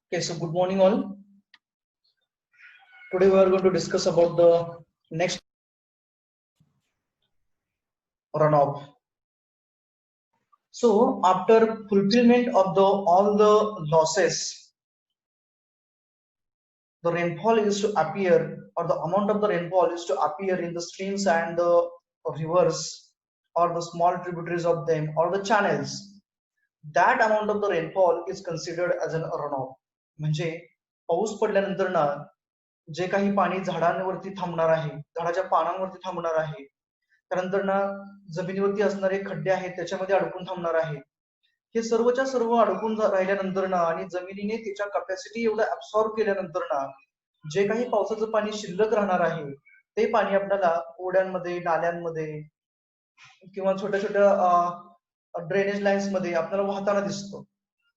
Okay, so good morning all. Today we are going to discuss about the next runoff. So after fulfillment of the all the losses, the rainfall is to appear, or the amount of the rainfall is to appear in the streams and the rivers, or the small tributaries of them, or the channels. That amount of the rainfall is considered as an runoff. म्हणजे पाऊस पडल्यानंतर ना जे काही पाणी झाडांवरती थांबणार आहे, झाडाच्या पानांवरती थांबणार आहे, त्यानंतर ना जमिनीवरती असणारे खड्डे आहेत त्याच्यामध्ये अडकून थांबणार आहे, हे सर्वच्या सर्व अडकून राहिल्यानंतर ना आणि जमिनीने त्याच्या कॅपॅसिटी एवढं ऍब्सॉर्ब केल्यानंतर ना जे काही पावसाचं पाणी शिल्लक राहणार आहे ते पाणी आपल्याला ओढ्यांमध्ये, नाल्यांमध्ये किंवा छोट्या छोट्या ड्रेनेज लाईन्स मध्ये आपल्याला वाहताना दिसतं.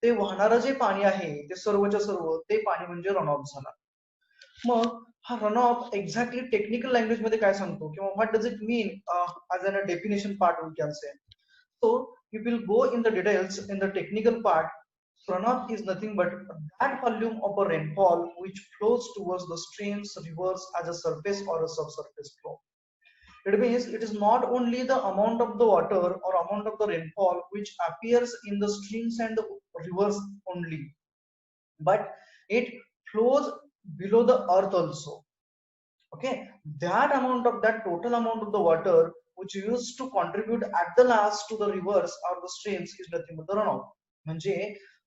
ते वाहणारं जे पाणी आहे ते सर्वच्या सर्व ते पाणी म्हणजे रन ऑफ झाला. मग हा run off exactly technical language मध्ये काय सांगतो किंवा what does it mean as an a definition part we can say. So we will go in the details in the technical part. Runoff is nothing but that volume of a rainfall which flows towards the streams, rivers as a surface or a subsurface flow. It means it is not only the amount of the water or amount of the rainfall which appears in the streams and the rivers only, but it flows below the earth also. Okay, that amount of that total amount of the water which used to contribute at the last to the rivers or the streams is nothing but the runoff. म्हणजे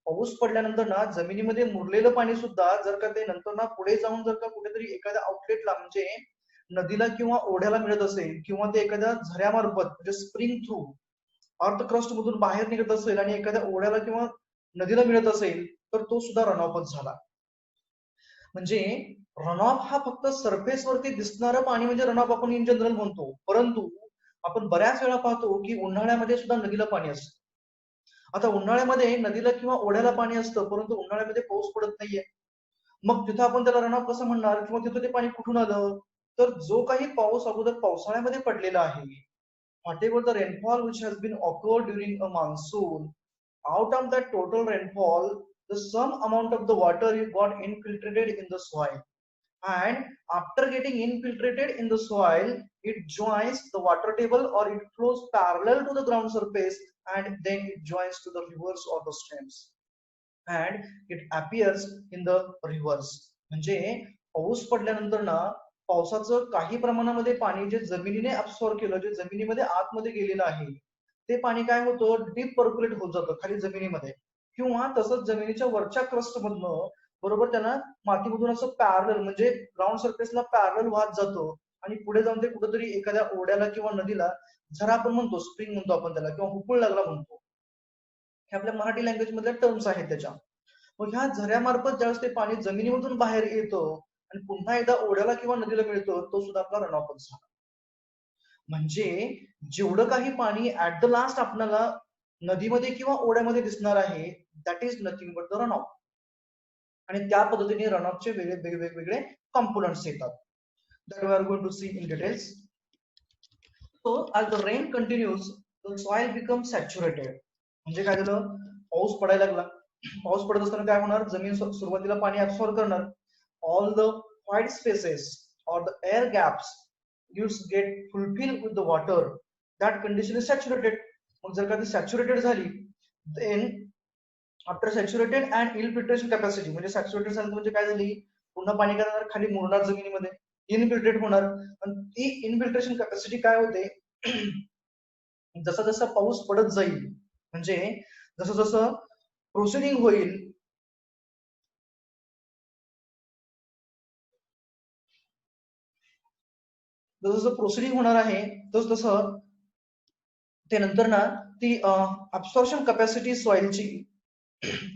पाऊस पडल्यानंतर ना जमिनीमध्ये मुरलेलं पाणी सुद्धा जर का ते नंतर ना पुढे जाऊन जर का कुठेतरी एखाद्या आउटलेटला म्हणजे नदीला किंवा ओढ्याला मिळत असेल किंवा ते एखाद्या झऱ्यामार्फत म्हणजे स्प्रिंग थ्रू अर्थ क्रस्ट मधून बाहेर निघत असेल आणि एखाद्या ओढ्याला किंवा नदीला मिळत असेल तर तो सुद्धा रनऑफच झाला. म्हणजे रनऑफ हा फक्त सरफेस वरती दिसणारं पाणी म्हणजे रनऑफ आपण इन जनरल म्हणतो, परंतु आपण बऱ्याच वेळा पाहतो की उन्हाळ्यामध्ये सुद्धा नदीला पाणी असतं. आता उन्हाळ्यामध्ये नदीला किंवा ओढ्याला पाणी असतं परंतु उन्हाळ्यामध्ये पाऊस पडत नाहीये, मग तिथं आपण त्याला रनऑफ कसं म्हणणार किंवा तिथं ते पाणी कुठून आलं, तर जो काही पाऊस अगोदर पावसाळ्यामध्ये पडलेला आहे, whatever the rainfall which has been occurred during a monsoon, out of that total rainfall the some amount of the water got infiltrated in the soil, and after getting infiltrated in the soil it joins the water table or it flows parallel to the ground surface and then it joins to the rivers or the streams and it appears in the rivers. म्हणजे पाऊस पडल्यानंतर ना पावसाचं काही प्रमाणामध्ये पाणी जे जमिनीने absorb केलं, जे जमिनीमध्ये आतमध्ये गेलेलं आहे ते पाणी काय होतं, डीप पर्क्युलेट होत जातं खाली जमिनीमध्ये, किंवा तसंच जमिनीच्या वरच्या क्रस्ट मधनं बरोबर त्यांना मातीमधून असं पॅरल म्हणजे ग्राउंड सरफेसला पॅरल वाहत जातो आणि पुढे जाऊन ते कुठेतरी एखाद्या ओढ्याला किंवा नदीला, झरा आपण म्हणतो, स्प्रिंग म्हणतो आपण त्याला, किंवा हुकूळ लागला म्हणतो, हे आपल्या मराठी लँग्वेज मधल्या टर्म्स आहेत त्याच्या. मग ह्या झऱ्यामार्फत ज्यावेळेस ते पाणी जमिनीमधून बाहेर येतो आणि पुन्हा एकदा ओढ्याला किंवा नदीला मिळतो तो सुद्धा आपला रनऑफच झाला. म्हणजे जेवढं काही पाणी ऍट द लास्ट आपल्याला नदीमध्ये किंवा ओढ्यामध्ये दिसणार आहे that is nothing but the runoff. आणि त्या पद्धतीने रनऑफचे वेगवेगळे कंपोनंट्स येतात. That we are going to see in details. So as the rain continues the soil become saturated. म्हणजे काय झालं, पाऊस पडायला लागला, पाऊस पडत असताना काय होणार, जमीन सुरुवातीला पाणी ऍब्सॉर्ब करणार, all the white spaces or the air gaps get fulfilled with the water, that condition is saturated. मग जर का ती सॅच्युरेटेड झाली then after saturated and infiltration capacity, म्हणजे सॅच्युरेटेड झालं म्हणजे काय झाली, पुन्हा पाणी काय होणार, खाली मुरणार जमिनीमध्ये, इनफिल्ट्रेट होणार. आणि ती इनफिल्ट्रेशन कॅपॅसिटी काय होते, जसा जसा पाऊस पडत जाईल म्हणजे जसं जसं प्रोसिडिंग होईल जसं जसं प्रोसिडिंग होणार आहे तस तसं ते नंतर ना ती अब्सॉर्प्शन कॅपॅसिटी सॉइलची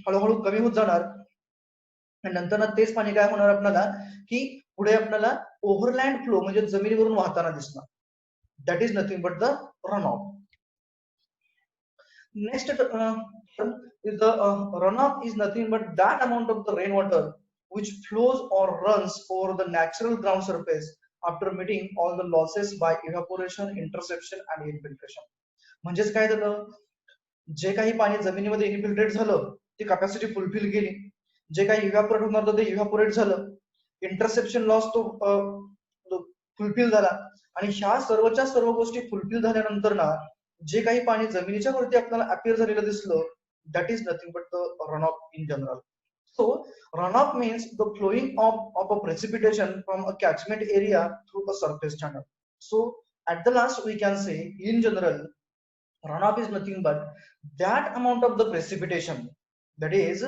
हळूहळू कमी होत जाणार आणि नंतर ना तेच पाणी काय होणार आपल्याला की पुढे आपल्याला ओव्हरलँड फ्लो म्हणजे जमिनीवरून वाहताना दिसणार. That is nothing but the runoff. Next is the runoff is nothing but that amount of the rainwater which flows or runs over the natural ground surface after meeting all the losses by evaporation, interception and infiltration. म्हणजेच काय झालं, जे काही पाणी जमिनीमध्ये infiltrate झालं ती capacity fulfil केली, जे काही इव्हॅपोरेट होणार होतं ते इव्हॅपोरेट झालं, इंटरसेप्शन लॉस तो फुलफिल झाला. आणि ह्या सर्वच्या सर्व गोष्टी फुलफिल झाल्यानंतर ना जे काही पाणी जमिनीच्या वरती आपल्याला अपिअर झालेलं दिसलं, that is nothing but the run of in general. So runoff means the flowing of a precipitation from a catchment area through a surface channel. So at the last we can say in general runoff is nothing but that amount of the precipitation, that is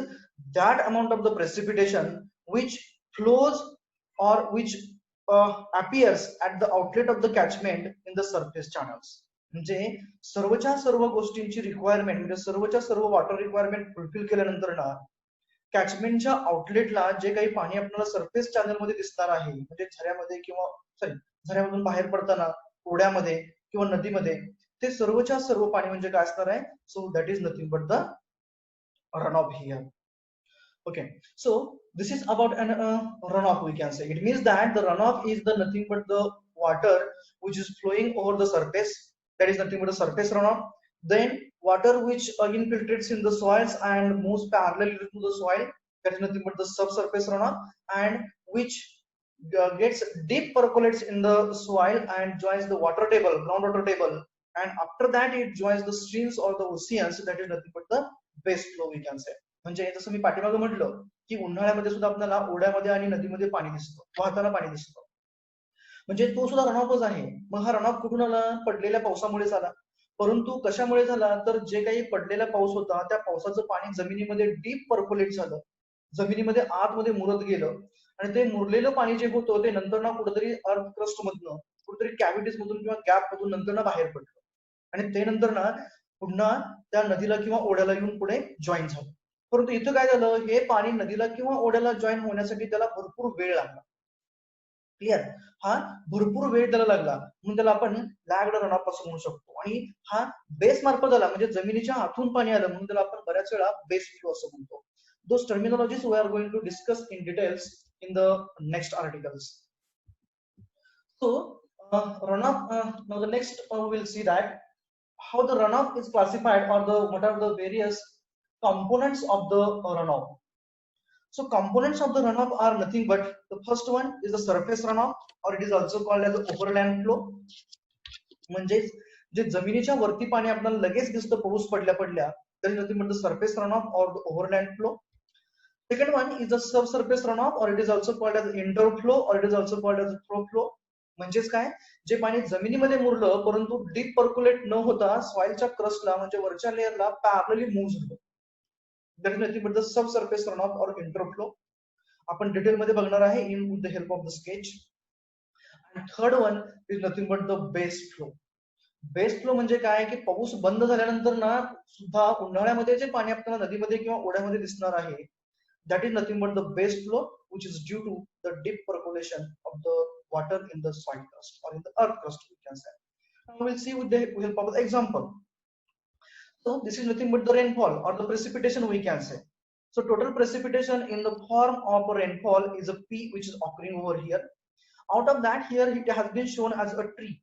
that amount of the precipitation which flows or which appears at the outlet of the catchment in the surface channels. म्हणजे सर्वच्या सर्व गोष्टींची requirement म्हणजे सर्वच्या सर्व water requirement fulfil केल्यानंतर ना कॅचमेंटच्या आउटलेटला जे काही पाणी आपल्याला सरफेस चॅनल मध्ये दिसणार आहे म्हणजे झऱ्यामध्ये किंवा सॉरी झऱ्यामधून बाहेर पडताना ओढ्यामध्ये किंवा नदीमध्ये ते सर्वच्या सर्व पाणी म्हणजे काय असणार आहे. So that is nothing but the run of here. Okay, so this is about an runoff we can say. It means that the runoff is the nothing but the water which is flowing over the surface, that is nothing but the surface runoff. Then water which infiltrates in the soils and moves parallel to the soil, that is nothing but the subsurface runoff, and which gets deep percolates in the soil and joins the water table, groundwater table, and after that it joins the streams or the oceans, that is nothing but the base flow we can say. म्हणजे जसं मी पाठीमागे म्हटलं की उन्हाळ्यामध्ये सुद्धा आपल्याला ओढ्यामध्ये आणि नदीमध्ये पाणी दिसतं, वाहताना पाणी दिसतं, म्हणजे तो सुद्धा रनऑफच आहे. मग हा रनऑफ कुठून आला? पडलेल्या पावसामुळेच आला. परंतु कशामुळे झाला? तर जे काही पडलेला पाऊस होता त्या पावसाचं पाणी जमिनीमध्ये डीप पर्कोलेट झालं, जमिनीमध्ये आतमध्ये मुरत गेलं आणि ते मुरलेलं पाणी जे होतं ते नंतर ना कुठेतरी अर्थ क्रस्ट मधनं कुठेतरी कॅव्हिटीज मधून किंवा गॅप मधून नंतर ना बाहेर पडलं आणि ते नंतर ना पुन्हा त्या नदीला किंवा ओढ्याला येऊन पुढे जॉईन झालं. परंतु इथं काय झालं, हे पाणी नदीला किंवा ओढ्याला जॉईन होण्यासाठी त्याला भरपूर वेळ लागला. क्लिअर? हा भरपूर वेळ त्याला लागला म्हणून त्याला आपण लॅग्ड रनऑफ असं म्हणू शकतो. आणि हा बेस मार्फत आला म्हणजे जमिनीच्या आतून पाणी आलं म्हणून त्याला आपण बऱ्याच वेळा बेस फ्लो असं म्हणतो. Those terminologies we are going to discuss in details in the next articles. So runoff, now the next we will see that how the runoff is classified or the what are the various components of the runoff. So components of the runoff are nothing but the first one is the surface runoff or it is also called as the overland flow. म्हणजे जे जमिनीच्या वरती पाणी आपल्याला लगेच दिसतं पाऊस पडल्या पडल्या तर nothing but the surface runoff or the overland flow. Second one is the subsurface runoff or it is also called as interflow or it is also called as flow flow. म्हणजेच काय, जे पाणी जमिनीमध्ये मुरलं परंतु डीप पर्क्युलेट न होता सॉइलच्या क्रस्टला म्हणजे वरच्या लेअरला पॅरलली मूव्ह झालं, that is nothing but the subsurface runoff or interflow. आपण डिटेल मध्ये बघणार आहे in with the help of the sketch. आणि third one is nothing but the base flow. Base flow म्हणजे काय की पाऊस बंद झाल्यानंतर ना सुद्धा उन्हाळ्यामध्ये जे पाणी आपल्याला नदीमध्ये किंवा ओढ्यामध्ये दिसणार आहे, that is nothing but the base flow which is due to the deep percolation of the water in the soil crust or in the earth crust we can say. Now we'll see with the help of the example. So this is nothing but the rainfall or the precipitation we can say. So total precipitation in the form of a rainfall is a P which is occurring over here. Out of that here it has been shown as a tree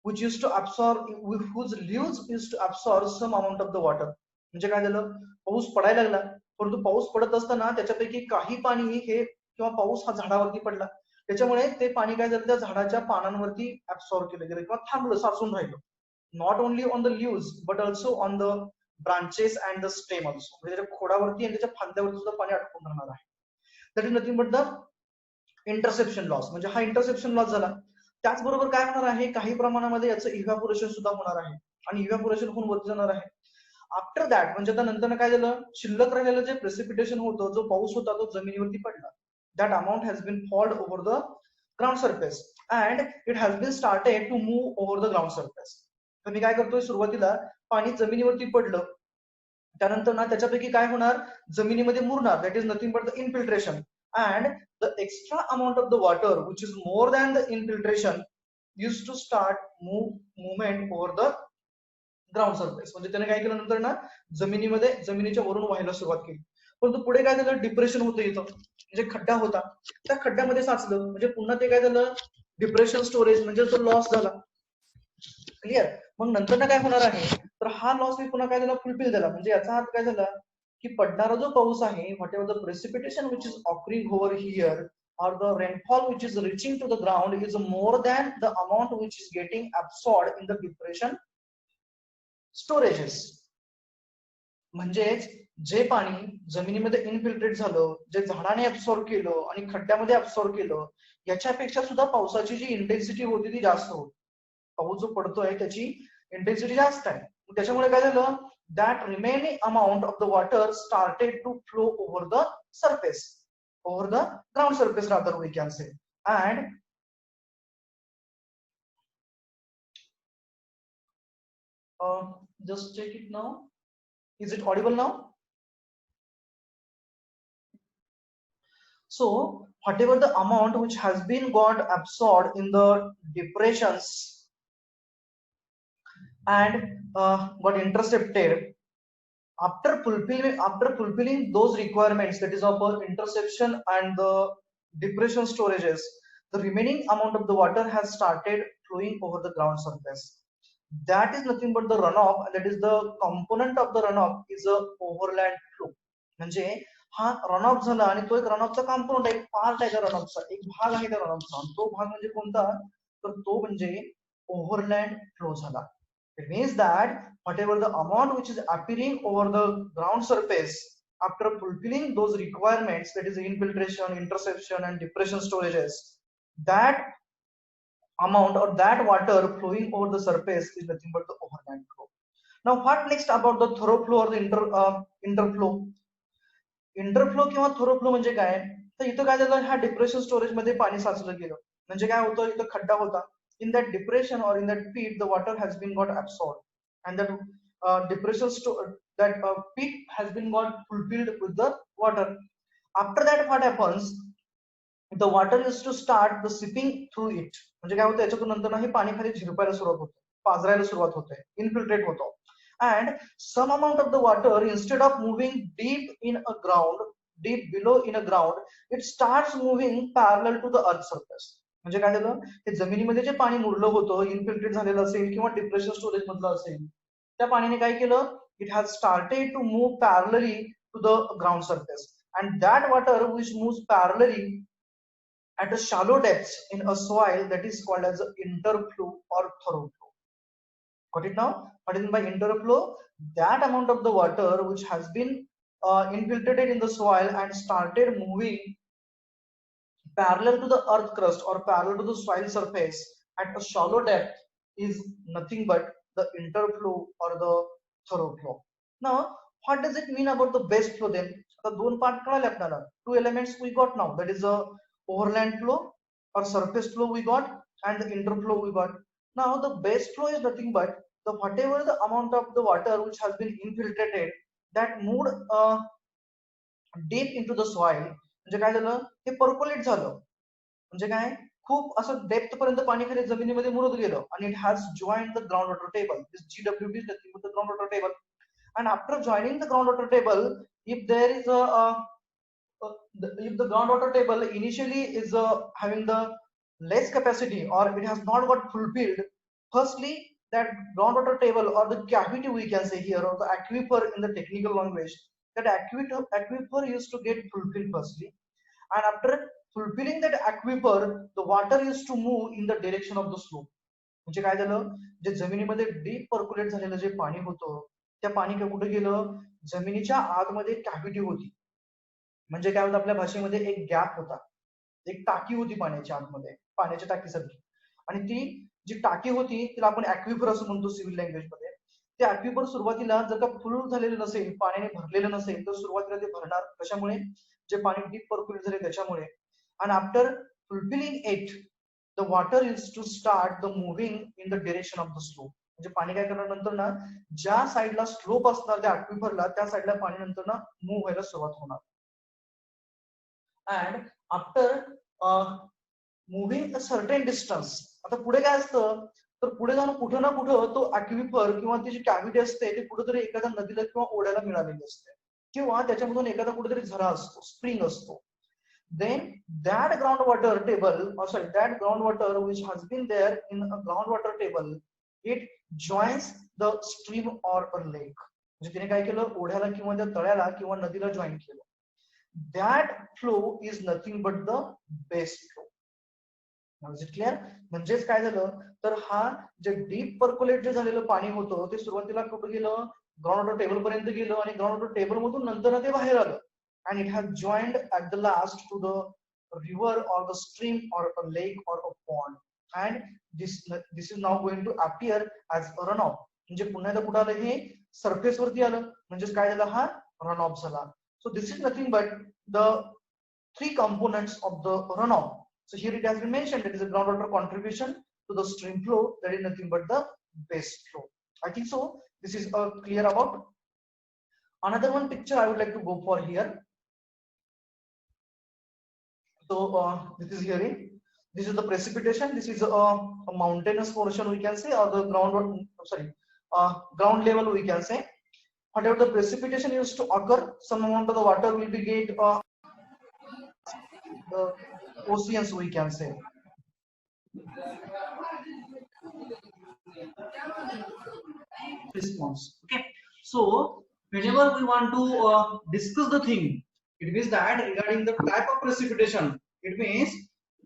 which used to absorb, whose leaves used to absorb some amount of the water. म्हणजे काय झालं, पाऊस पडायला लागला परंतु पाऊस पडत असताना त्याच्यापैकी काही पाणी हे किंवा पाऊस हा झाडावरती पडला त्याच्यामुळे ते पाणी काय झालं त्या झाडाच्या पानांवरती ऍब्सॉर्ब केलं गेलं किंवा थांबलं, साचून राहिलं. Not only on the leaves but also on the branches and the stem also, म्हणजे त्याच्या खोडावरती आणि त्याच्या फांद्यावरती सुद्धा पाणी अटकून राहणार आहे. That is nothing but the interception loss. म्हणजे हा इंटरसेप्शन लॉस झाला. त्याचबरोबर काय होणार आहे, काही प्रमाणामध्ये याचं इव्हॅपोरेशन सुद्धा होणार आहे आणि इव्हॅपोरेशन होऊन वरती जाणार आहे. आफ्टर दॅट म्हणजे आता नंतर काय झालं, शिल्लक राहिलेलं जे प्रेसिपिटेशन होतं, जो पाऊस होता तो जमिनीवरती पडला. That amount has been falled over the ground surface and it has been started to move over the ground surface. तर मी काय करतोय, सुरुवातीला पाणी जमिनीवरती पडलं त्यानंतर ना त्याच्यापैकी काय होणार, जमिनीमध्ये मुरणार, that is nothing but the infiltration and the extra amount of the water which is more than the infiltration use to start movement over the ground surface. म्हणजे त्याने काय केलं नंतर ना जमिनीमध्ये जमिनीच्या वरून व्हायला सुरुवात केली. परंतु पुढे काय झालं, डिप्रेशन होतं इथं, म्हणजे खड्डा होता त्या खड्ड्यामध्ये साचलं म्हणजे पुन्हा ते काय झालं, डिप्रेशन स्टोरेज म्हणजे तो लॉस झाला. क्लिअर? मग नंतर काय होणार आहे तर हा लॉस मी पुन्हा काय झाला, फुलफिल झाला. म्हणजे याचा अर्थ काय झाला की पडणारा जो पाऊस आहे, what ever the precipitation which is occurring over here or the rainfall which is reaching to the ground is more than the amount which is getting absorbed in the depression storages. म्हणजेच जे पाणी जमिनीमध्ये infiltrate झालं, जे झाडाने absorb केलं आणि खड्ड्यामध्ये absorb केलं, याच्यापेक्षा सुद्धा पावसाची जी इंटेन्सिटी होती ती जास्त होती. पाऊस जो पडतोय त्याची इंटेन्सिटी जास्त आहे. त्याच्यामुळे काय झालं, that remaining amount of the water started to flow over the surface, over the ground surface rather we can say. And just check it now, is it audible now? So whatever the amount which has been got absorbed in the depressions and got intercepted after fulfilling those requirements, that is of interception and the depression storages, the remaining amount of the water has started flowing over the ground surface. That is nothing but the runoff, and that is the component of the runoff is a overland flow. म्हणजे हा runoff झाला आणि तो एक रनऑफचा component आहे, part आहे त्या रनऑफचा, एक भाग आहे त्या रनऑफचा. तो भाग म्हणजे कोणता, तर तो म्हणजे ओव्हरलँड फ्लो झाला. It means that whatever the amount which is appearing over the ground surface after fulfilling those requirements, that is infiltration, interception and depression storages, that amount or that water flowing over the surface is nothing but the overland flow. Now what next about the thorough flow or the interflow? इंटरफ्लो किंवा थोरो flow म्हणजे काय, तर इथं काय झालं, ह्या depression storage मध्ये पाणी साचलं गेलं. म्हणजे काय होतं, इथं खड्डा होता, in that depression or in that pit the water has been got absorbed and that pit has been got fulfilled with the water. After that what happens, the water is to start the seeping through it. म्हणजे काय होतं, याच्यातून नंतर हे पाणी खाली झिरपायला सुरुवात होते, पाझरायला सुरुवात होते, इन्फिल्ट्रेट होतो. And some amount of the water, instead of moving deep in a ground, deep below in a ground, it starts moving parallel to the earth surface. म्हणजे काय झालं, ते जमिनीमध्ये जे पाणी मुरलं होतं, इन्फिल्ट्रेट झालेलं असेल किंवा डिप्रेशन स्टोरेज मधलं असेल, त्या पाण्याने काय केलं, it has started to move parallely to the ground surface. And that water which moves parallely at a shallow depths in a soil, that is called as interflow or thorough flow. Got it now? What is meant by interflow? That amount of the water which has been infiltrated in the soil and started moving parallel to the earth crust or parallel to the soil surface at a shallow depth is nothing but the interflow or the thorough flow. Now what does it mean about the base flow then? आता दोन part कळाले आपल्याला, two elements we got now, that is a overland flow or surface flow we got and the interflow we got. Now the base flow is nothing but the whatever the amount of the water which has been infiltrated that moved deep into the soil. म्हणजे काय झालं, ते पर्कोलेट झालं. म्हणजे काय, खूप असं depth पर्यंत पाणी खाली जमिनीमध्ये मुरत गेलं आणि it has joined the ground water table. This GWT is nothing but the ground water table. And after joining the ground water table, if there is if the groundwater table initially is having the less capacity or it has not got fulfilled, firstly that groundwater table or the cavity we can say here, or the aquifer in the technical language, that aquifer used to get fulfilled firstly, and after fulfilling that aquifer the water used to move in the direction of the slope. म्हणजे काय झालं, जे जमिनीमध्ये deep percolate झालेलं जे पाणी होतं, त्या पाणी कुठे गेलं, जमिनीच्या आतमध्ये कॅव्हिटी होती. म्हणजे काय होतं, आपल्या भाषेमध्ये एक गॅप होता, एक टाकी होती पाण्याच्या आतमध्ये, पाण्याच्या टाकीसारखी. आणि ती जी टाकी होती तिला आपण ऍक्विफर असं म्हणतो सिव्हिल लँग्वेज मध्ये. ते ऍक्विफर सुरुवातीला जर का फुल झालेलं नसेल, पाण्याने भरलेलं नसेल, तर सुरुवातीला ते भरणार कशामुळे, जे पाणी डीप पर्क्युलेट झाले त्याच्यामुळे. आणि after fulfilling it the water is to start the moving in the direction of the slope. म्हणजे पाणी काय करणार, नंतर ना ज्या साईडला स्लोप असणार त्या ऍक्विफरला, त्या साईडला पाणी नंतर ना मूव्ह व्हायला सुरुवात होणार. and after moving a certain distance, आता पुढे काय असतं, तर पुढे जाऊन कुठं ना कुठं तो ऍक्विफर किंवा ती जी कॅव्हिटी असते ते कुठेतरी एखाद्या नदीला किंवा ओढ्याला मिळालेली असते, किंवा त्याच्यामधून एखादा कुठेतरी झरा असतो, स्प्रिंग असतो. then that groundwater table, or sorry, that groundwater which has been there in a groundwater table, it joins the stream or a lake. म्हणजे तिने काय केलं, ओढ्याला किंवा त्या तळ्याला किंवा नदीला जॉईन केलं. That flow is nothing but the best flow. Is it clear? म्हणजेच काय झालं तर हा जे डीप पर्क्युलेट जे झालेलं पाणी होतं ते सुरुवातीला कुठं गेलं, ग्राउंड वॉटर टेबल पर्यंत गेलं आणि ग्राउंड वॉटर टेबल मधून नंतर ते बाहेर आलं. And it has joined at the last to the river or the stream or a lake or a pond, and this is now going to appear as a runoff. म्हणजे पुन्हा एकदा कुठं आलं, हे सरफेस वरती आलं, म्हणजे काय झालं, हा runoff झाला. So this is nothing but the three components of the runoff. So here it has been mentioned that is a groundwater contribution to the stream flow, that is nothing but the base flow. I think so this is clear about. Another one picture I would like to go for here. So this is here. This is the precipitation. This is a mountainous portion we can say, or the ground level we can say. Whatever the precipitation used to occur, some amount of the water will be get the oceans we can say. Response. Okay. So whenever we want to discuss the thing, it means that regarding the type of precipitation, it means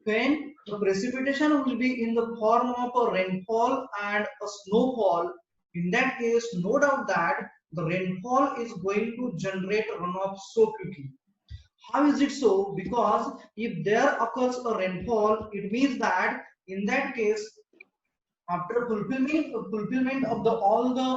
when the precipitation will be in the form of a rainfall and a snowfall, in that case no doubt that the rainfall is going to generate runoff so quickly. How is it so? Because if there occurs a rainfall, it means that in that case after fulfillment of the all the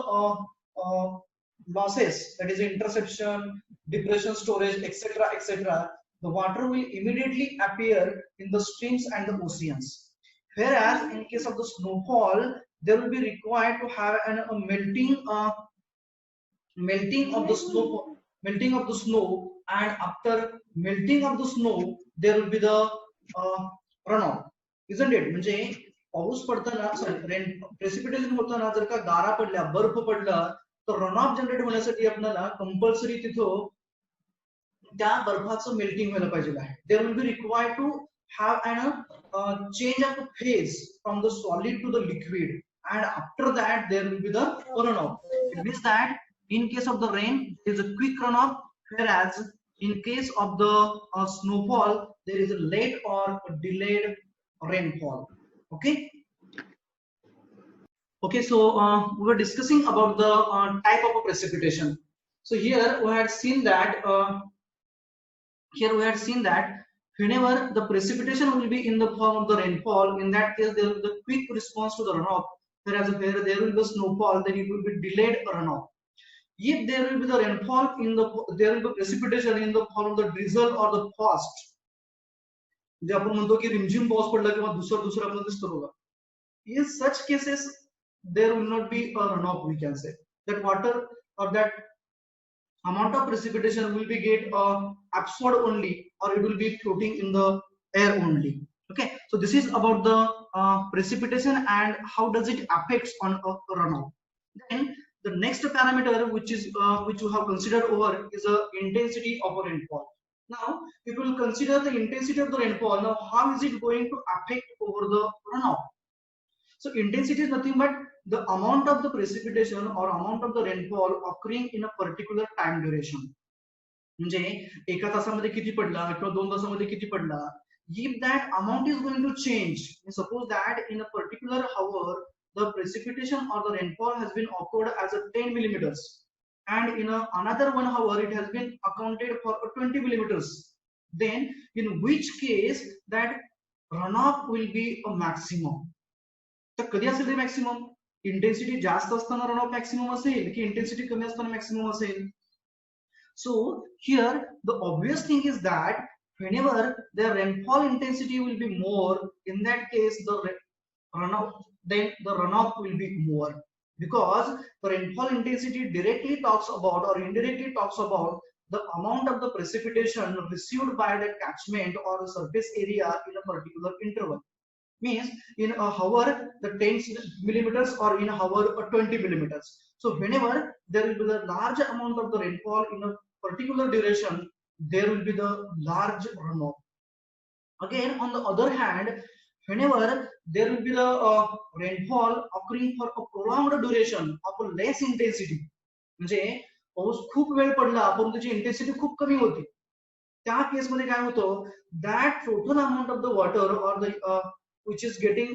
losses, that is interception, depression, storage, etc., the water will immediately appear in the streams and the oceans. Whereas in case of the snowfall, there will be required to have a melting of the snow, and after melting of the snow there will be the runoff, isn't it? म्हणजे पाऊस पडताना precipitation होताना जर का गारा पडल्या, बर्फ पडला, तर रनऑफ जनरेट होण्यासाठी आपल्याला कंपल्सरी तिथं त्या बर्फाचं मेल्टिंग व्हायला पाहिजे आहे. There will be required to have an change of phase from the solid to the liquid, and after that there will be the runoff. It means that in case of the rain there is a quick runoff, whereas in case of the snowfall there is a late or a delayed rainfall. Okay. Okay, so we were discussing about the type of a precipitation. So here we had seen that whenever the precipitation will be in the form of the rainfall, in that case there will be the quick response to the runoff, whereas where there will be snowfall, then it will be delayed runoff. If there will be the rainfall there will be precipitation in the form of the drizzle or the frost, जे आपण म्हणतो की रिमझिम पाऊस पडला किंवा दुसरा आपल्याला दिसतो बघा, in such cases there will not be a runoff. We can say that water or that amount of precipitation will be get absorbed only, or it will be floating in the air only. Okay, so this is about the precipitation and how does it affects on a runoff. Then the next parameter which you have considered over is the intensity of a rainfall. Now if we will consider the intensity of the rainfall, now how is it going to affect over the runoff? So intensity is nothing but the amount of the precipitation or amount of the rainfall occurring in a particular time duration. म्हणजे एका तासामध्ये किती पडला किंवा 2 तासामध्ये किती पडला, if that amount is going to change, suppose that in a particular hour the precipitation or the rainfall has been occurred as a 10 millimeters, and in another 1 hour it has been accounted for 20 millimeters, then in which case that runoff will be a maximum. तर कधी असेल ते maximum? Intensity जास्त असताना runoff maximum असेल की intensity कमी असताना मॅक्सिमम असेल? So here the obvious thing is that whenever the rainfall intensity will be more, in that case the runoff will be more, because the rainfall intensity directly talks about or indirectly talks about the amount of the precipitation received by the catchment or the surface area in a particular interval. Means in a hour the 10 millimeters, or in a hour 20 millimeters. So whenever there will be the large amount of the rainfall in a particular duration, there will be the large runoff. Again on the other hand, whenever there will be the rainfall occurring for a prolonged duration of a less intensity, म्हणजे पाऊस खूप वेळ पडला परंतु त्याची intensity खूप कमी होती, त्या केसमध्ये काय होतं, that total amount of the water or the which is getting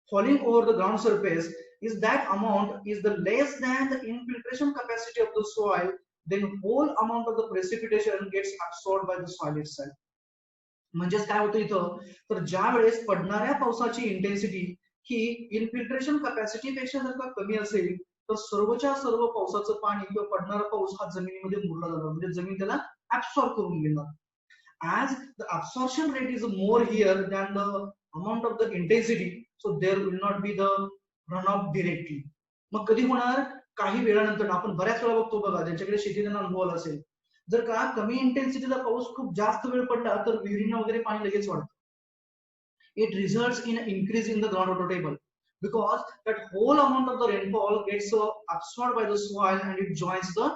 falling over the ground surface is that amount is the less than the infiltration capacity of the soil, then whole amount of the precipitation gets absorbed by the soil itself. म्हणजेच काय होतं इथं, तर ज्या वेळेस पडणाऱ्या पावसाची intensity ही infiltration capacity पेक्षा जर का कमी असेल तर सर्वच्या सर्व पावसाचं पाणी किंवा पडणारा पाऊस हा जमिनीमध्ये मुरला जातो, म्हणजे जमीन त्याला ऍब्सॉर्ब करून घेणार. As the absorption rate is more here than the amount of the intensity, so there will not be the runoff directly. मग कधी होणार, काही वेळानंतर. आपण बऱ्याच वेळा बघतो बघा, ज्यांच्याकडे शेती त्यांना अनुभव आला असेल, जर का कमी इंटेन्सिटीचा पाऊस खूप जास्त वेळ पडला तर विहिरींना वगैरे पाणी लगेच वाढतं. It results in an increase in the groundwater table because that whole amount of the rainfall gets absorbed by the soil and it joins the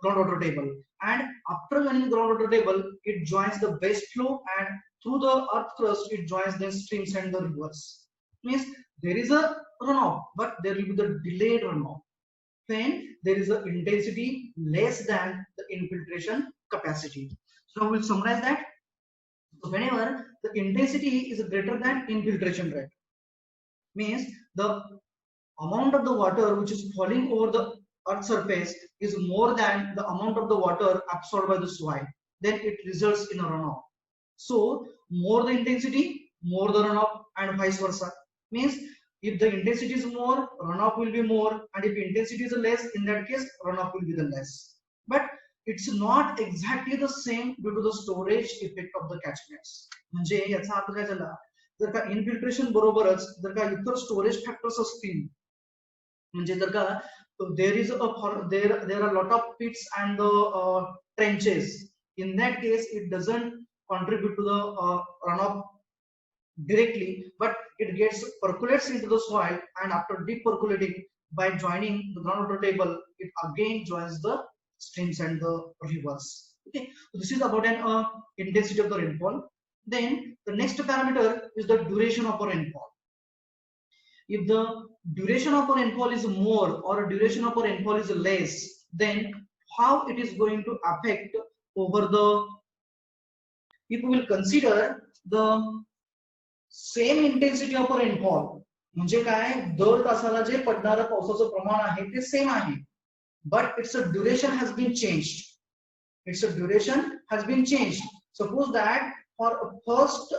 groundwater table, and after joining the groundwater table it joins the base flow, and through the earth crust it joins the streams and the rivers. Means there is a runoff but there will be the delayed runoff when there is a intensity less than the infiltration capacity. So we'll summarize that. So whenever the intensity is greater than infiltration rate, means the amount of the water which is falling over the earth surface is more than the amount of the water absorbed by the soil, then it results in a runoff. So more the intensity, more the runoff, and vice versa. Means if the intensity is more, runoff will be more, and if intensity is less, in that case runoff will be the less. But it's not exactly the same due to the storage effect of the catchments. म्हणजे याचा अर्थ काय झाला, जर का infiltration बरोबरच जर का इतर स्टोरेज फॅक्टर्स असतील, म्हणजे जर का there are lot of pits and the trenches, in that case it doesn't contribute to the runoff directly, but it gets percolates into the soil, and after deep percolating by joining the groundwater table it again joins the streams and the rivers. Okay, so this is about an intensity of the rainfall. Then the next parameter is the duration of a rainfall. If the duration of a rainfall is more or duration of a rainfall is less, then how it is going to affect over the, if we will consider the same intensity of a rainfall, म्हणजे काय, दर तासाला जे पडणारं पावसाचं प्रमाण आहे ते same आहे, but its duration has been changed. Its duration has been changed. Suppose that for first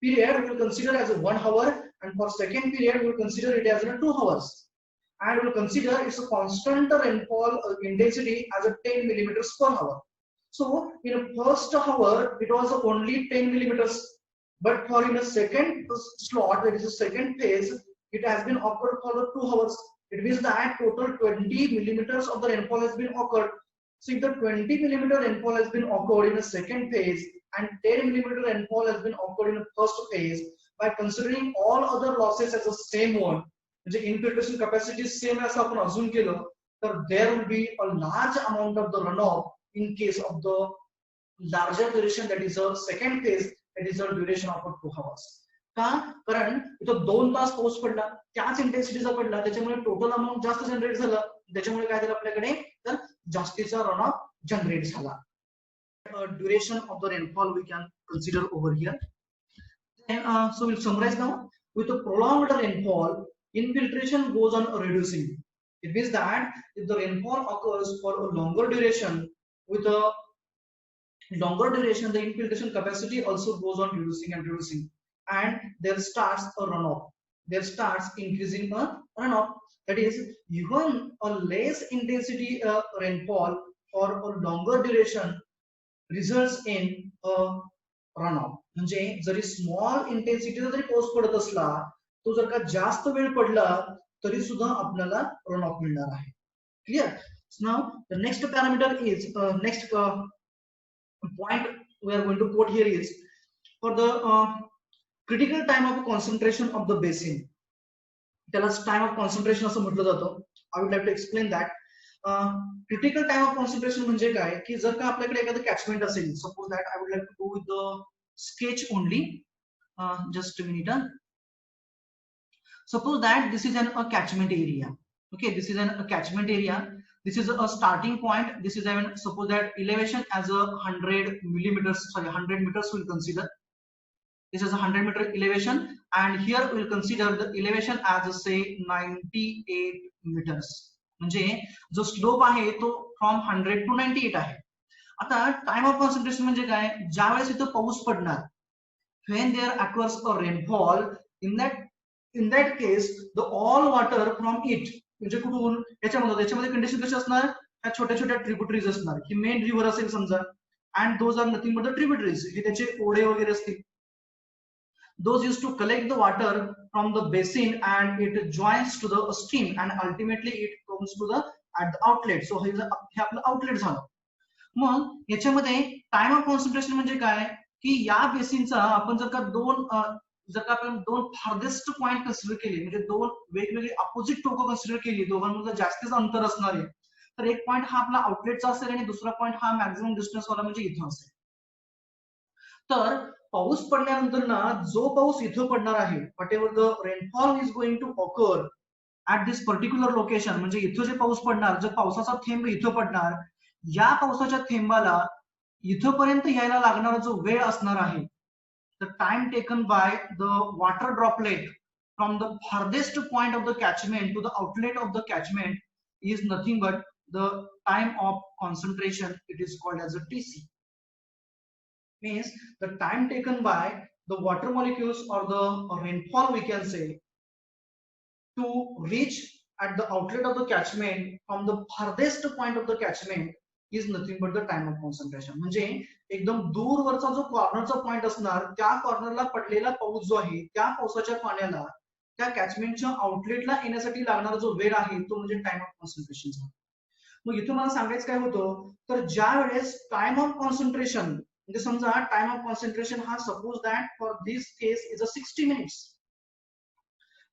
period we will consider as 1 hour, and for second period we will consider it as 2 hours, and we will consider its a constant rainfall intensity as a 10 millimeters per hour. So in a first hour it was only 10 millimeters, but for in a second slot, that is a second phase, it has been occurred for the 2 hours. It means that total 20 millimeters of the rainfall has been occurred. So if the 20 millimeter rainfall has been occurred in a second phase and 10 millimeter rainfall has been occurred in the first phase, by considering all other losses as the same one, the infiltration capacity is same as आपण assume केलं, तर there will be a large amount of the runoff in case of the larger duration, that is a second phase, that is a duration of 2 hours. का, कारण इथं 2 तास पाऊस पडला, त्याच इंटेन्सिटीचा पडला, त्याच्यामुळे टोटल अमाऊंट जास्त जनरेट झालं, त्याच्यामुळे काय झालं आपल्याकडे, तर जास्तीचा रुnoff जनरेट झाला. Duration of the rainfall we can consider over here. And so we'll summarize now. With the prolonged rainfall, infiltration goes on reducing. It means that if the rainfall occurs for a longer duration, with a longer duration the infiltration capacity also goes on reducing and reducing, and there starts a runoff, there starts increasing a runoff. That is, even a less intensity rainfall for a longer duration results in a runoff. म्हणजे जरी small इंटेन्सिटीचा जरी पाऊस पडत असला, तो जर का जास्त वेळ पडला तरी सुद्धा आपल्याला runoff मिळणार आहे. Clear? Now the next parameter is next point we are going to quote here is for the critical time of concentration of the basin. त्याला time of concentration असं म्हटलं जातं. I would like to explain that. Critical time of concentration म्हणजे काय, की जर का आपल्याकडे एखादं catchment असेल, suppose that I would like to go with the sketch only. Just a minute. Suppose that this is a catchment area. Okay, this is a catchment area. this is a starting point. This is even suppose that elevation as a 100 millimeters, sorry, 100 meters we'll consider. This is a 100 meter elevation, and here we'll consider the elevation as say 98 meters. म्हणजे जो slope आहे तो from 100 to 98 आहे. आता time of concentration म्हणजे काय, ज्या वेळेस इथं पाऊस पडणार, when there occurs a rainfall, in that case the all water from it, म्हणजे कुठून, याच्यामध्ये कंडिशन कशी असणार, ह्या छोट्या छोट्या ट्रिब्युटरीज असणार, ही मेन रिव्हर असेल समजा, and those are nothing but the tributaries, हे त्याचे ओढे वगैरे असतील. Those used to collect the water from the basin and it joins to the stream and ultimately it comes to the at the outlet. So हे आपलं outlet झालं. मग याच्यामध्ये time of concentration म्हणजे काय, की या बेसिनचा आपण जर का आपण दोन फार्देस्ट पॉइंट कन्सिडर केले, म्हणजे दोन वेगवेगळी अपोजिट टोकं कन्सिडर केली, दोघांमध्ये जास्तीच अंतर असणार आहे, तर एक पॉइंट हा आपला आउटलेटचा असेल आणि दुसरा पॉइंट हा मॅक्झिमम डिस्टन्स वाला म्हणजे इथं असेल. तर पाऊस पडल्यानंतर ना, जो पाऊस इथं पडणार आहे, whatever the rainfall is going to occur at this particular location, म्हणजे इथं जे पाऊस पडणार, जर पावसाचा थेंब इथं पडणार, या पावसाच्या थेंबाला इथपर्यंत यायला लागणारा जो वेळ असणार आहे, the time taken by the water droplet from the farthest point of the catchment to the outlet of the catchment is nothing but the time of concentration. It is called as a TC. Means the time taken by the water molecules or the rainfall, we can say, to reach at the outlet of the catchment from the farthest point of the catchment is nothing but the time of concentration. म्हणजे एकदम दूरवरचा जो कॉर्नरचा point असणार, त्या कॉर्नरला पडलेला पाऊस जो आहे, त्या पावसाच्या पाण्याला त्या कॅचमेंटच्या आउटलेटला येण्यासाठी लागणारा जो वेळ आहे, तो म्हणजे टाइम ऑफ कॉन्सन्ट्रेशन झाला. मग इथं मला सांगायचं काय होतं, तर ज्या वेळेस टाइम ऑफ कॉन्सन्ट्रेशन, म्हणजे समजा टाइम ऑफ कॉन्सन्ट्रेशन हा suppose that for this case is a 60 minutes,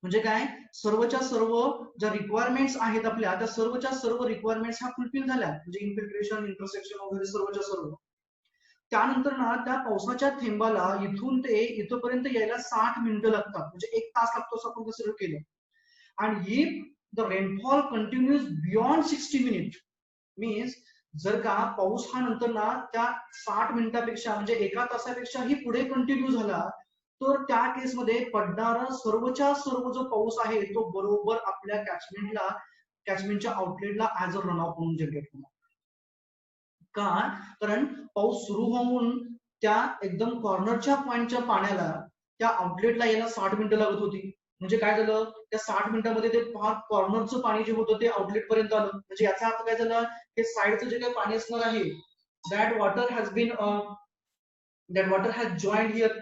म्हणजे काय, सर्वच्या सर्व ज्या रिक्वायरमेंट्स आहेत आपल्या, त्या सर्वच्या सर्व रिक्वायरमेंट्स ह्या फुलफिल झाल्या, म्हणजे इन्फिल्ट्रेशन, इंटरसेक्शन वगैरे सर्वच्या सर्व. त्यानंतर ना त्या पावसाच्या थेंबाला इथून ते इथपर्यंत यायला 60 मिनिटं लागतात, म्हणजे 1 तास लागतो असं आपण कन्सिडर केलं. आणि if the rainfall continues beyond 60 minute, means जर का पाऊस हा नंतर ना त्या 60 मिनिटापेक्षा म्हणजे 1 तासापेक्षाही पुढे कंटिन्यू झाला, तर त्या केसमध्ये पडणारा सर्वच्या सर्व जो पाऊस आहे, तो बरोबर आपल्या कॅचमेंटच्या आउटलेटला ऍज अ रन ऑफ म्हणून जनरेट होणार. का, कारण पाऊस सुरू होऊन त्या एकदम कॉर्नरच्या पॉइंटच्या पाण्याला त्या आउटलेटला यायला 60 मिनिटं लागत होती. म्हणजे काय झालं, त्या 60 मिनिटांमध्ये ते कॉर्नरचं पाणी जे होतं ते आउटलेट पर्यंत आलं. म्हणजे याचा अर्थ काय झाला, हे साईडचं जे काही पाणी असणार आहे, that water has joined here.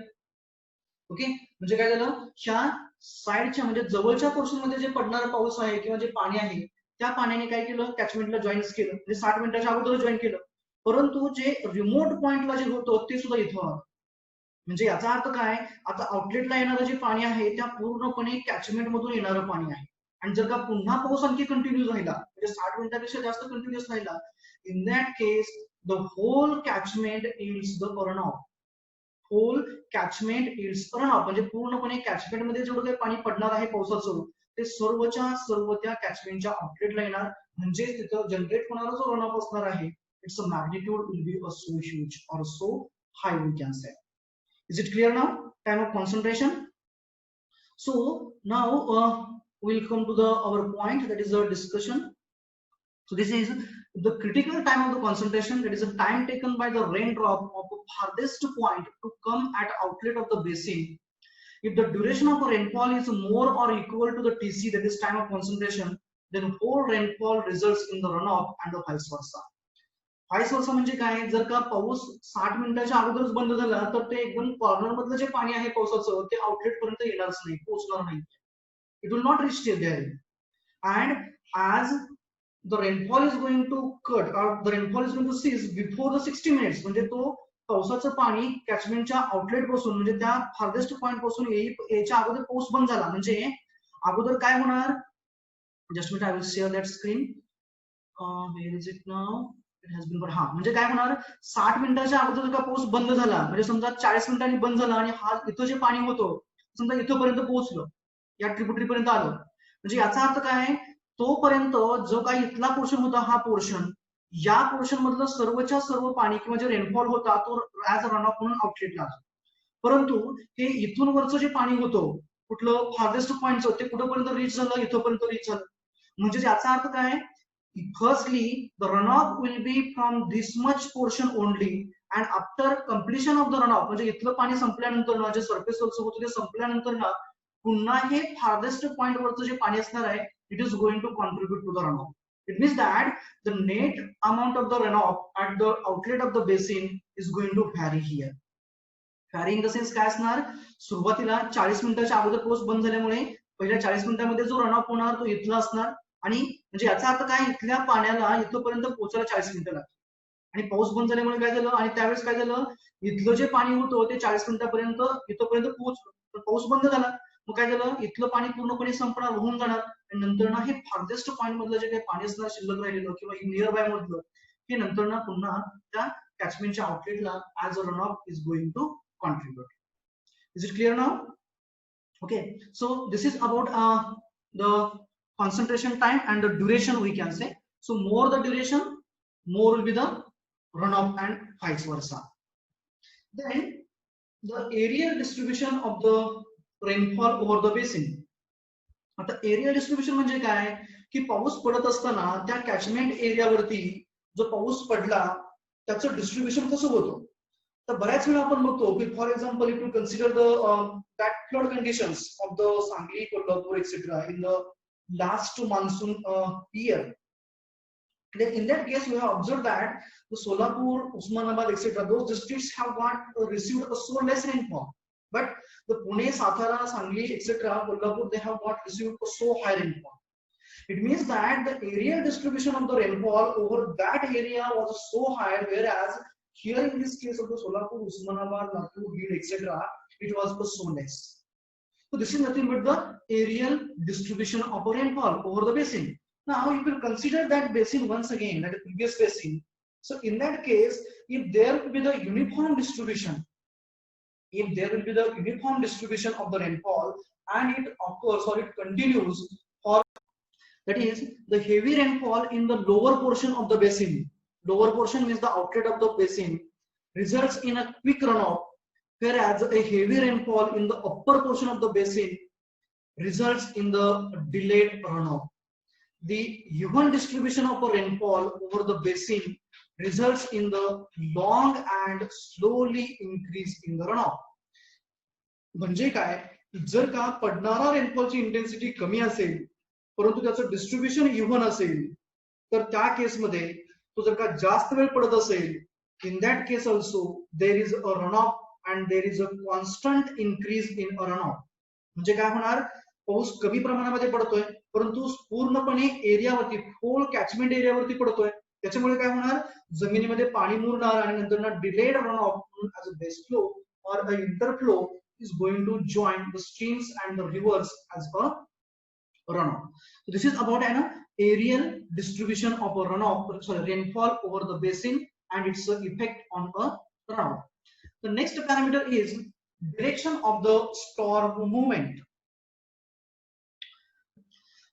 Okay, म्हणजे काय झालं, ह्या साईडच्या म्हणजे जवळच्या पोर्शन मध्ये जे पडणारा पाऊस आहे किंवा जे पाणी आहे, त्या पाण्याने काय केलं, कॅचमेंटला जॉईन केलं, म्हणजे 60 मिनिटाच्या अगोदर जॉईन केलं. परंतु जे रिमोट पॉइंटला जे होतं ते सुद्धा इथं आलं. म्हणजे याचा अर्थ काय, आता आउटलेटला येणारं जे पाणी आहे त्या पूर्णपणे कॅचमेंट मधून येणारं पाणी आहे. आणि जर का पुन्हा पाऊस आणखी कंटिन्यू राहिला, म्हणजे 60 मिनिटापेक्षा जास्त कंटिन्युअस राहिला, in that case the whole catchment is the run off. Whole catchment is run off म्हणजे पूर्णपणे कॅचमेंट मध्ये जेवढं काही पाणी पडणार आहे पावसाचं, ते सर्वच्या सर्व त्या कॅचमेंटच्या आउटलेटला येणार. म्हणजे तिथं जनरेट होणारा जो रन ऑफ असणार आहे, it's a magnitude will be a so huge or so high, we can say. Is it clear now? Time of concentration. So now we'll come to our point, that is our discussion. So this is the critical time of the concentration, that is the time taken by the raindrop of the farthest point to come at outlet of the basin. If the duration of a rainfall is more or equal to the TC, that is time of concentration, then whole rainfall results in the runoff and the vice versa. Vice versa म्हणजे काय, जर का पाऊस 60 मिनिटाच्या अगोदरच बंद झाला, तर ते एकदम कॉर्नर मधलं जे पाणी आहे पावसाचं, ते आउटलेट पर्यंत येणारच नाही, पोहोचणार नाही. It will not reach there. And as the rainfall is going to cut or the rainfall is going to cease before the 60 minutes, म्हणजे तो पावसाचं पाणी कॅचमेंटच्या आउटलेट पासून म्हणजे त्या फार्देस्ट पॉइंट पासून याच्या अगोदर पाऊस बंद झाला, म्हणजे अगोदर काय होणार, just minute, I will share that screen. Where is it now? म्हणजे काय होणार, 60 मिनिटाच्या अगोदर का पाऊस बंद झाला, म्हणजे समजा 40 मिनिटांनी बंद झाला आणि हा इथं जे पाणी होतं समजा इथपर्यंत पोहोचलं, या ट्रिब्युटरी पर्यंत आलं, म्हणजे याचा अर्थ काय, तोपर्यंत जो काही इथला पोर्शन होता हा पोर्शन, या पोर्शन मधलं सर्वच्या सर्व पाणी किंवा जे रेनफॉल होता तो ऍज रन ऑफ म्हणून आउटलेटला असतो. परंतु हे इथून वरचं जे पाणी होतं कुठलं फार्देस्ट पॉईंटचं ते कुठपर्यंत रीच झालं, इथपर्यंत रीच झालं. म्हणजे याचा अर्थ काय, firstly the run of will be from this much portion only and after completion of the run off, म्हणजे इथलं पाणी संपल्यानंतर ना जे सरफेस वरचं होतं ते संपल्यानंतर ना पुन्हा हे फार्देस्ट पॉईंट वरचं जे पाणी असणार आहे it is going to contribute to the run off. It means that the net amount of the runoff at the outlet of the basin is going to vary here. Vary in the sense काय असणार, सुरुवातीला 40 मिनिटाच्या अगोदर पाऊस बंद झाल्यामुळे पहिल्या 40 मिनिटांमध्ये जो रनऑफ होणार तो इथला असणार, आणि म्हणजे याचा अर्थ काय, इथल्या पाण्याला इथपर्यंत पोहोचायला 40 मिनिटं लागतात. आणि पाऊस बंद झाल्यामुळे काय झालं, आणि त्यावेळेस काय झालं, इथलं जे पाणी होतं ते 40 मिनिटापर्यंत इथपर्यंत पोहोचलं. पाऊस बंद झाला, मग काय झालं, इथलं पाणी पूर्णपणे संपणार, होऊन जाणार, आणि नंतर ना हे फार्देस्ट पॉईंट मधलं जे काही पाणी असणार शिल्लक राहिलेलं किंवा नियर बाय मधलं हे नंतर ना पुन्हा त्या कॅचमेंटच्या आउटलेटला as a run off is going to contribute. Is it clear now? Okay, so this is about the concentration time and the duration we can say. So more the duration, more will be the runoff and vice versa. Then the areal distribution of the rainfall over the basin. आता area distribution म्हणजे काय, की पाऊस पडत असताना त्या catchment एरियावरती जो पाऊस पडला त्याचं डिस्ट्रीब्युशन कसं होतं. तर बऱ्याच वेळा आपण बघतो की for example if you consider the that flood conditions of the Sangli, Kolhapur etcetera in the last monsoon year, then in that case we have observed that the Solapur, Usmanabad etc., those districts have got received a so less rainfall, but the Pune, Sathara, Sangli etc., Kolhapur, they have got received a so high rainfall. It means that the areal distribution of the rainfall over that area was so high, whereas here in this case of the Solapur, Usmanabad, Nagpur, Bid etc., it was so less. So this is nothing but the areal distribution of rainfall over the basin. Now you will consider that basin once again, like the previous basin. So in that case, if there will be the uniform distribution, of the rainfall and it occurs or it continues, or that is the heavy rainfall in the lower portion of the basin. Lower portion means the outlet of the basin results in a quick runoff, whereas a heavy rainfall in the upper portion of the basin results in the delayed runoff. The even distribution of a rainfall over the basin results in the long and slowly increase in the runoff. म्हणजे काय, जर का पडणारा रेनफॉलची intensity कमी असेल परंतु त्याचं distribution even असेल तर त्या केसमध्ये तो जर का जास्त वेळ पडत असेल, इन that case also there is a runoff and there is a constant increase in a runoff. म्हणजे काय होणार, पाऊस कमी प्रमाणामध्ये पडतोय परंतु पूर्णपणे एरियावरती, होल कॅचमेंट एरियावरती पडतोय, त्याच्यामुळे काय होणार, जमिनीमध्ये पाणी मुरणार आणि नंतर ना delayed runoff as a base flow or a interflow is going to join the streams and the rivers as a runoff. So this is about an aerial distribution of a runoff, rainfall over the basin and its effect on a runoff. The next parameter is direction of the storm movement.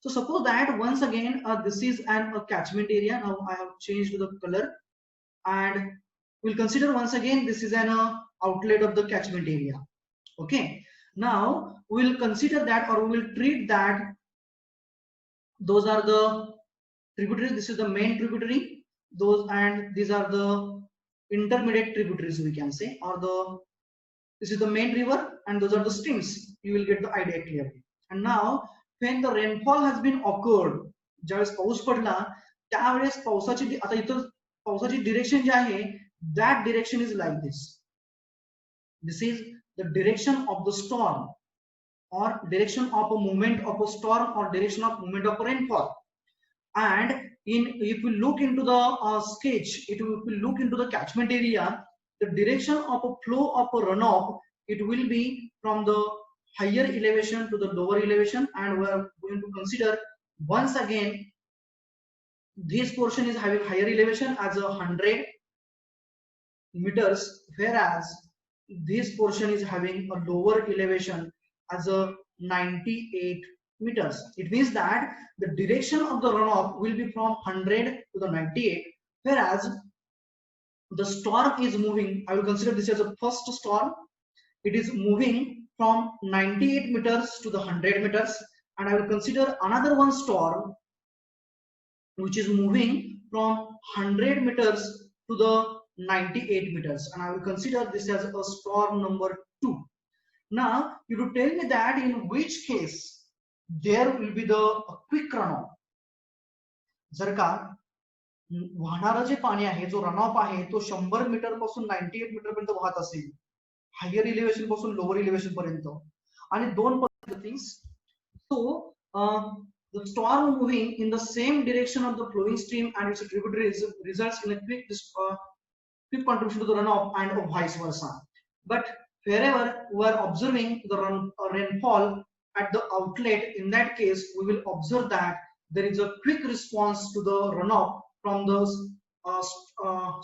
So suppose that once again this is a catchment area. Now I have changed the color and we'll consider once again this is an outlet of the catchment area. Okay, now we'll consider that, or we will treat that those are the tributaries. This is the main tributary, those and these are the intermediate tributaries we can say, or this is the main river and those are the streams. You will get the idea clearly. And now when the rainfall has been occurred, ज्यावेळेस पाऊस पडला त्यावेळेस पावसाची, आता इथं पावसाची direction जी आहे that direction is like this. This is the direction of the storm or direction of a movement of a storm or direction of movement of rainfall. And if we look into the sketch, if we look into the catchment area, the direction of a flow of a runoff, it will be from the higher elevation to the lower elevation, and we are going to consider once again this portion is having higher elevation as 100 meters, whereas this portion is having a lower elevation as a 98 meters. It means that the direction of the runoff will be from 100 to the 98, whereas the storm is moving. I will consider this as a first storm. It is moving from 98 meters to the 100 meters, and I will consider another one storm which is moving from 100 meters to the 98 meters, and I will consider this as a storm number 2. Now you to tell me that in which case there will be the quick runoff. जर का वाहणारं जे पाणी आहे, जो runoff आहे तो 100 metre पासून 98 metre पर्यंत वाहत असेल, हायर इलिव्हेशन पासून लोअर इलिव्हेशन पर्यंत, आणि दोन पद्धतीस, so the storm moving in the same direction of the flowing stream and its tributaries results in a quick contribution to the runoff and vice versa. But wherever we are observing the rainfall at the outlet, in that case we will observe that there is a quick response to the runoff from those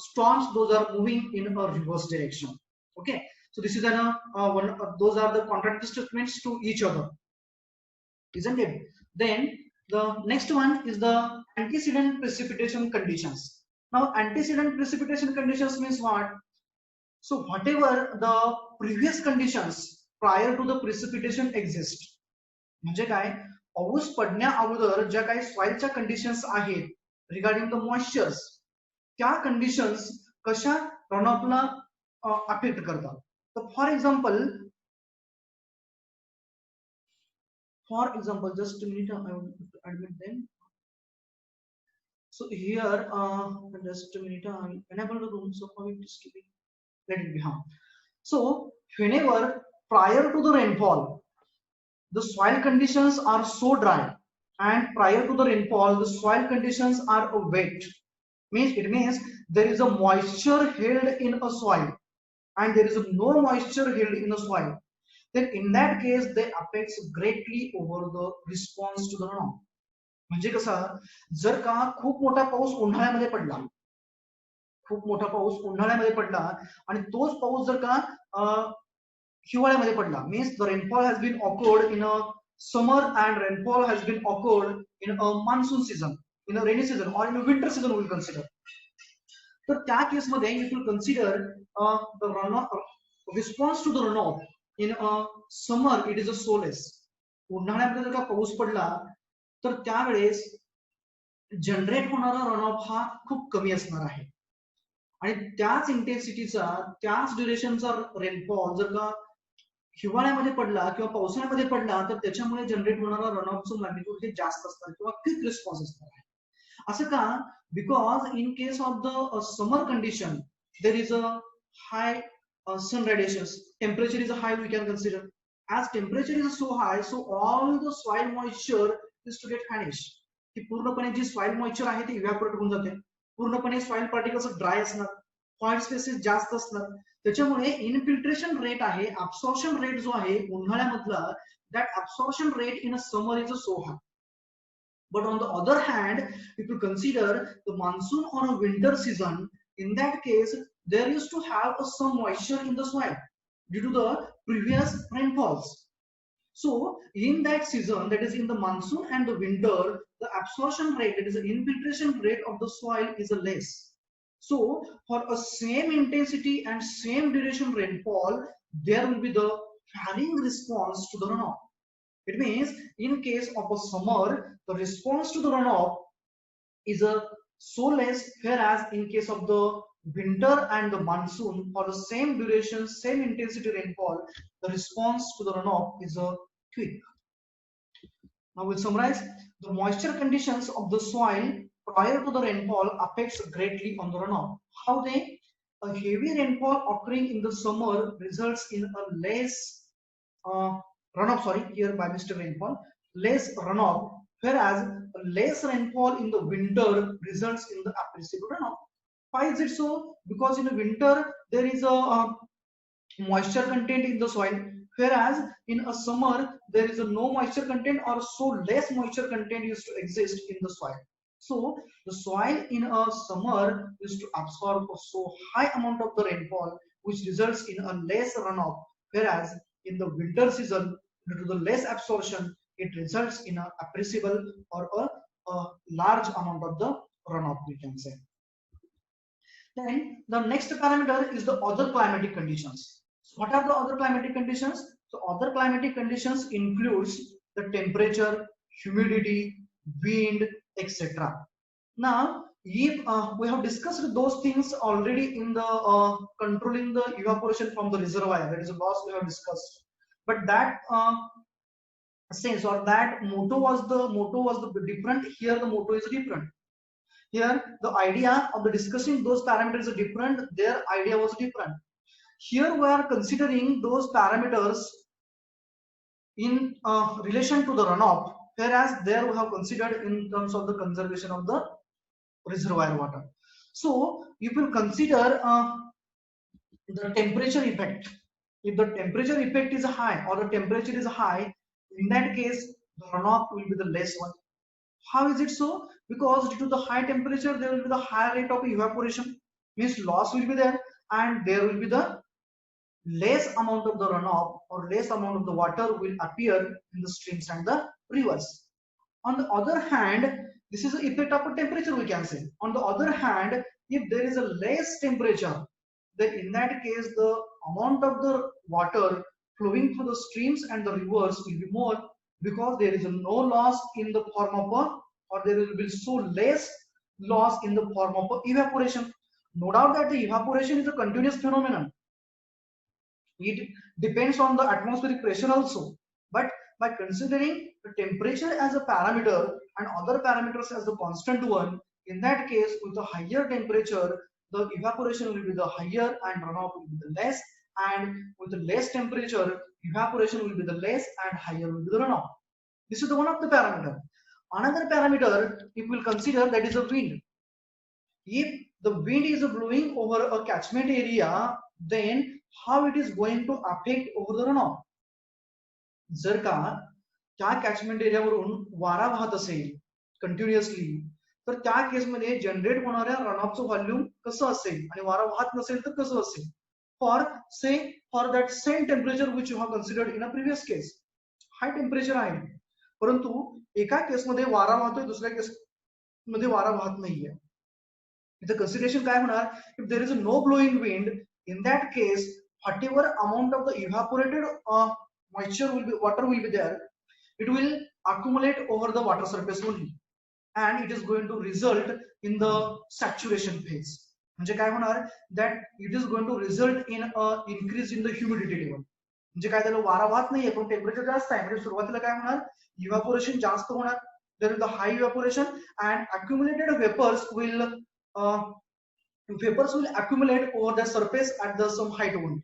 storms. Those are moving in a reverse direction. Okay, so this is those are the contradictory statements to each other, isn't it? Then the next one is the antecedent precipitation conditions. Now antecedent precipitation conditions means what? So whatever the previous conditions prior to the precipitation exist, म्हणजे काय, पाऊस पडण्या अगोदर ज्या काही सॉइलच्या conditions आहेत regarding the मॉइश्चर्स, त्या conditions कशा रनऑफला affect करतात. तर for example, just a minute, I will admit them. So here just a minute, I will enable the room, so how it is to be, let it be. So whenever prior to the rainfall the soil conditions are so dry, and prior to the rainfall the soil conditions are wet, it means there is a moisture held in a soil and there is no moisture held in the soil, then in that case they affects greatly over the response to the runoff. म्हणजे कसं, जर का खूप मोठा पाऊस उन्हाळ्यामध्ये पडला, खूप मोठा पाऊस उन्हाळ्यामध्ये पडला आणि तोच पाऊस जर का हिवाळ्यामध्ये पडला, means the rainfall has been occurred in a summer and rainfall has been occurred in a monsoon season, in a rainy season or in a winter season we will consider. तर त्या केस मध्ये you will consider the runoff response to the runoff in a summer it is a so less. उन्हाळ्यामध्ये जर का पाऊस पडला तर त्यावेळेस जनरेट होणारा रनऑफ हा खूप कमी असणार आहे, आणि त्याच इंटेन्सिटीचा त्याच ड्युरेशनचा रेनफॉल जर का हिवाळ्यामध्ये पडला किंवा पावसाळ्यामध्ये पडला तर त्याच्यामुळे जनरेट होणारा रनऑफचं मॅग्निट्यूड हे जास्त असणार किंवा क्विक रिस्पॉन्स असणार आहे. असं का? Because in case of the summer condition there is a hi sun radiations, temperature is high, we can consider. As temperature is so high, so all the soil moisture is to get vanish. की पूर्णपणे जी soil moisture आहे ती evaporate होऊन जाते, पूर्णपणे soil particles dry असणार, void spaces जास्त असणार, त्याच्यामुळे इनफिल्ट्रेशन रेट आहे, absorption rate जो आहे उन्हाळ्यामधला, that absorption rate in a summer is so high. But on the other hand, if you consider the monsoon or a winter season, in that case there used to have some moisture in the soil due to the previous rainfalls. So in that season, that is in the monsoon and the winter, the absorption rate, that is the infiltration rate of the soil is less. So for a same intensity and same duration rainfall, there will be the varying response to the runoff. It means in case of a summer, the response to the runoff is so less, whereas in case of the winter and the monsoon, for the same duration, same intensity rainfall, the response to the runoff is quick. Now we'll summarize. The moisture conditions of the soil prior to the rainfall affects greatly on the runoff. How they? A heavy rainfall occurring in the summer results in a less runoff, sorry, here by mistake rainfall, less runoff, whereas less rainfall in the winter results in the appreciable runoff. Why is it so? Because in the winter there is a moisture content in the soil, whereas in a summer there is no moisture content or so less moisture content used to exist in the soil. So the soil in a summer used to absorb a so high amount of the rainfall, which results in a less runoff, whereas in the winter season, due to the less absorption, it results in a appreciable or a large amount of the runoff, we can say. Then the next parameter is the other climatic conditions. So what are the other climatic conditions? So other climatic conditions includes the temperature, humidity, wind, etc. Now, if we have discussed those things already in the controlling the evaporation from the reservoir, that is a loss we have discussed. But that sense or that motto was the different. Here the motto is different. Here the idea of the discussing those parameters is different. Their idea was different. Here we are considering those parameters in relation to the runoff, whereas there we have considered in terms of the conservation of the reservoir water. So you will consider the temperature effect. If the temperature effect is high or the temperature is high, in that case the runoff will be the less one. How is it so? Because due to the high temperature, there will be the higher rate of evaporation, means loss will be there, and there will be the less amount of the runoff or less amount of the water will appear in the streams and the rivers. On the other hand, this is the effect of a temperature, we can say. On the other hand, if there is a less temperature, then in that case the amount of the water flowing through the streams and the rivers will be more, because there is no loss in the form of a, or there will be so less loss in the form of evaporation. No doubt that the evaporation is a continuous phenomenon. It depends on the atmospheric pressure also, but by considering the temperature as a parameter and other parameters as the constant one, in that case with the higher temperature the evaporation will be the higher and runoff will be the less, and with the less temperature evaporation will be the less and higher will be the runoff. This is the one of the parameter. Another parameter if we will consider, that is a wind. If the wind is blowing over a catchment area, then how it is going to affect over the runoff. जर का त्या catchment एरियावरून वारा वाहत असेल continuously, तर त्या केसमध्ये generate होणाऱ्या रनऑफचं व्हॉल्यूम कसं असेल आणि वारा वाहत नसेल तर कसं असेल. For that same temperature which you have considered in a previous case, high temperature आहे, परंतु एका केसमध्ये वारा वाहतोय, दुसऱ्या केसमध्ये वारा वाहत नाहीये. इथं कन्सिडरेशन काय होणार, if there is no blowing wind, in that case whatever amount of the evaporated moisture will be, water will be there, it will accumulate over the water surface only, and it is going to result in the saturation phase. म्हणजे काय होणार, that it is going to result in a increase in the humidity level. म्हणजे काय, त्याला वारा वाहत नाहीये पण टेम्परेचर जास्त आहे, म्हणजे सुरुवातीला काय होणार, इव्हापोरेशन जास्त होणार, there is the high evaporation and accumulated vapors will accumulate over the surface at the some height only.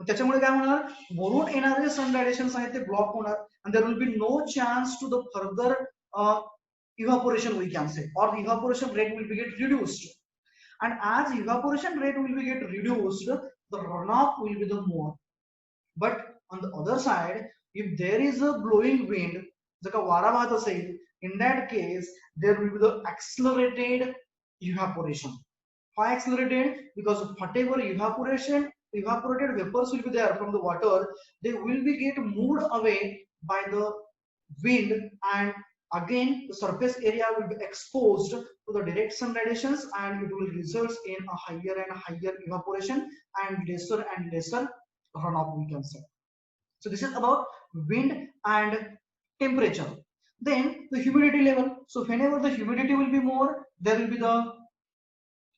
त्याच्यामुळे काय होणार, वरून येणारे सन रेडिएशन्स आहेत ते ब्लॉक होणार, and there will be no chance to the further evaporation, we can say, or the evaporation rate will be get reduced. And as evaporation rate will be get reduced, the runoff will be the more. But on the other side, if there is a blowing wind, जर का वारा वाहत असेल, in that case there will be the accelerated evaporation. Why accelerated? Because whatever evaporated vapors will be there from the water, they will be get moved away by the wind, and again the surface area will be exposed to the direct sun radiations, and it will result in a higher and higher evaporation and lesser runoff, we can say. So this is about wind and temperature. Then the humidity level. So whenever the humidity will be more, there will be the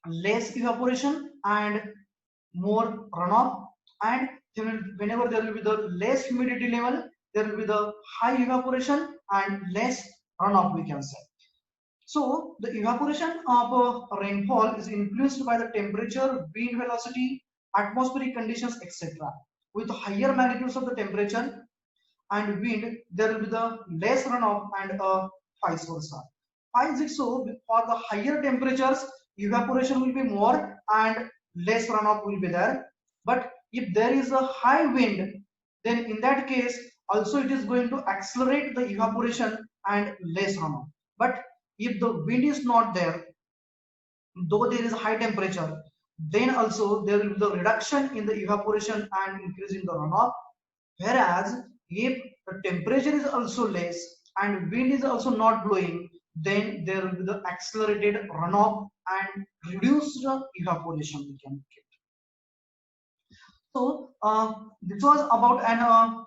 less evaporation and more runoff, and whenever there will be the less humidity level, there will be the high evaporation and less runoff, we can say. So the evaporation of rainfall is influenced by the temperature, wind velocity, atmospheric conditions, etc. With higher magnitudes of the temperature and wind, there will be the less runoff and vice versa. Why is it so? For the higher temperatures evaporation will be more and less runoff will be there, but if there is a high wind, then in that case also it is going to accelerate the evaporation and less runoff. But if the wind is not there, though there is high temperature, then also there will be the reduction in the evaporation and increase in the runoff. Whereas If the temperature is also less and wind is also not blowing, then there will be the accelerated runoff and reduced evaporation we can get. So this was about an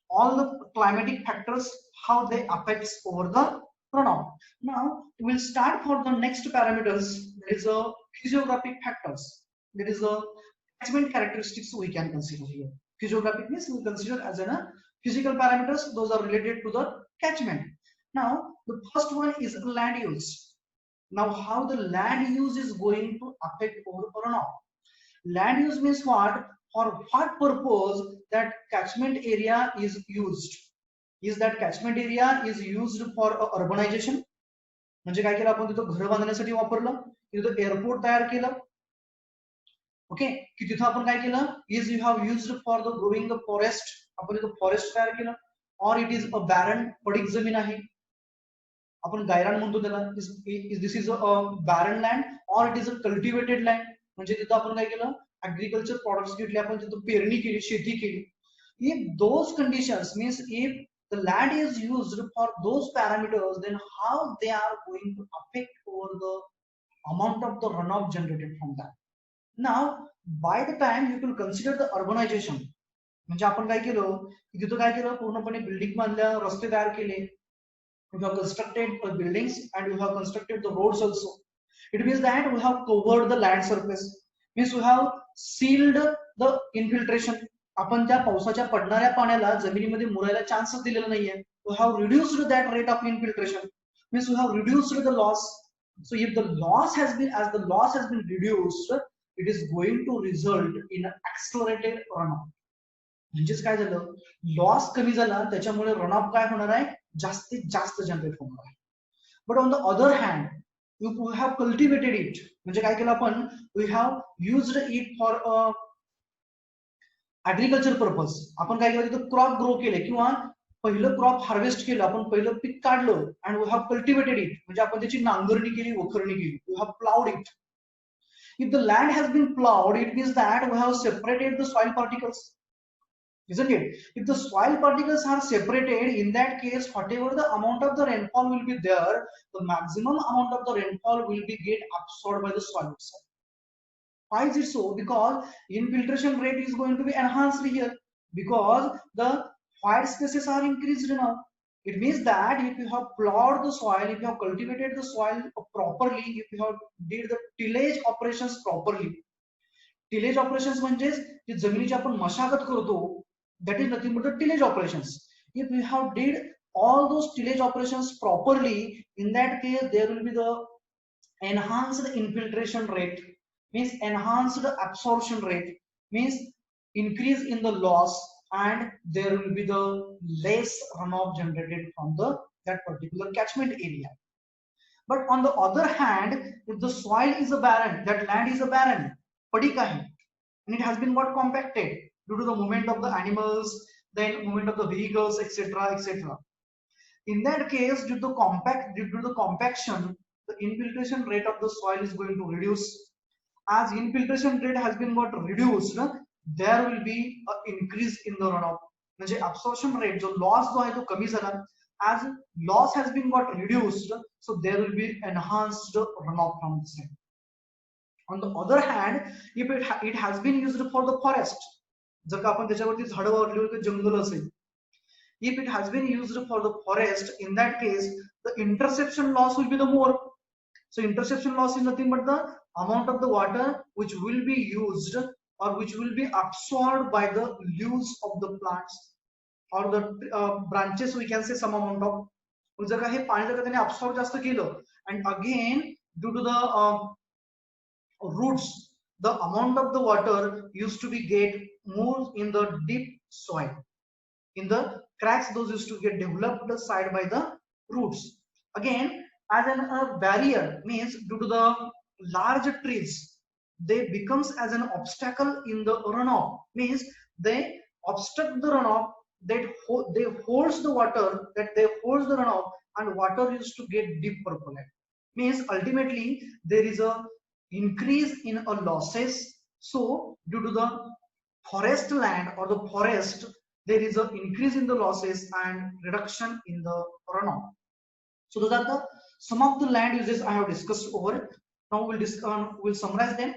all the climatic factors, how they affects over the runoff. Now we'll start for the next parameters. There is a physiographic factors. There is a catchment characteristics we can consider here. Physiographic means we consider as a physical parameters. Those are related to the catchment. Now the first one is land use. Now how the land use is going to affect over runoff. Land use means what? For what purpose that catchment area is used? Is that catchment area is used for urbanization? म्हणजे काय केलं आपण तिथं घर बांधण्यासाठी वापरलं, तिथं airport तयार केलं, ओके, की तिथं आपण काय केलं, is you have used for the growing the forest, आपण तिथं फॉरेस्ट तयार केलं, और इट इज अ बॅरन पडीक जमीन आहे, आपण गायरान म्हणतो त्याला, this is a barren land or it is a cultivated land, म्हणजे तिथं आपण काय केलं, ऍग्रिकल्चर प्रॉडक्ट्स घेतले, आपण तिथं पेरणी केली, शेती केली. If those conditions means if the land is used for those parameters, then how they are going to affect over the amount of the runoff generated from that. Now by the time you will consider the urbanization, म्हणजे आपण काय केलं, तिथं काय केलं, पूर्णपणे building बांधल्या, रस्ते तयार केले, we have constructed buildings and we have constructed the roads also. It means that we have covered the land surface, means we have sealed the infiltration. आपण त्या पावसाच्या पडणाऱ्या पाण्याला जमिनीमध्ये मुरायला चान्सच दिलेला नाहीये. We have reduced that rate of infiltration, means we have reduced the loss. So if the loss has been reduced, it is going to result in accelerated runoff. म्हणजेच काय झालं, लॉस कमी झाला, त्याच्यामुळे रनऑफ काय होणार आहे, जास्तीत जास्त जनरेट होणार आहे. But on the other hand we have cultivated it, म्हणजे काय केलं आपण, we have used it for agriculture purpose. आपण काय केलं, तिथं क्रॉप ग्रो केले किंवा पहिलं क्रॉप हार्वेस्ट केलं, आपण पहिलं पीक काढलं, and we have cultivated it, म्हणजे आपण त्याची नांगरणी केली, वखरणी केली, we have ploughed it. If the land has been ploughed, it means that we have separated the soil particles, isn't it? If the soil particles are separated, in that case whatever the amount of the rainfall will be there, the maximum amount of the rainfall will be get absorbed by the soil itself. Why is it so? Because infiltration rate is going to be enhanced here, because the white spaces are increased now. It means that if you have plowed the soil, if you have cultivated the soil properly, if you have did the tillage operations properly, tillage operations म्हणजे जी जमिनीची आपण मशागत करतो, that is nothing but the tillage operations. If we have did all those tillage operations properly, in that case there will be the enhanced infiltration rate, means enhanced absorption rate, means increase in the loss, and there will be the less runoff generated from the that particular catchment area. But on the other hand, if the soil is a barren, that land is a barren, padik ahe, and it has been got compacted due to the movement of the animals, then movement of the vehicles, etc., etc. In that case, due to the compaction, the infiltration rate of the soil is going to reduce. As infiltration rate has been got reduced, there will be an increase in the runoff. म्हणजे absorption rate, जो loss जो आहे तो कमी झाला. As loss has been got reduced, so there will be enhanced runoff from the same. On the other hand, if it has been used for the forest, जर का आपण त्याच्यावरती झाडं वाढली होती, जंगल असेल, if it has been used for the forest, in that case the interception loss will be the more. So interception loss is nothing but the amount of the water which will be used or which will be absorbed by the leaves of the plants or the branches, we can say some amount of, जर का हे पाणी जर का त्याने absorb जास्त केलं, and again due to the roots, the amount of the water used to be get more in the deep soil, in the cracks, those used to get developed side by the roots. Again, as a barrier, means due to the large trees, they becomes as an obstacle in the runoff, means they obstruct the runoff, that they holds the water, that they holds the runoff, and water used to get deep percolate, means ultimately there is a increase in a losses. So due to the forest land or the forest, there is an increase in the losses and reduction in the runoff. So those are the some of the land uses I have discussed over. Now we'll summarize them.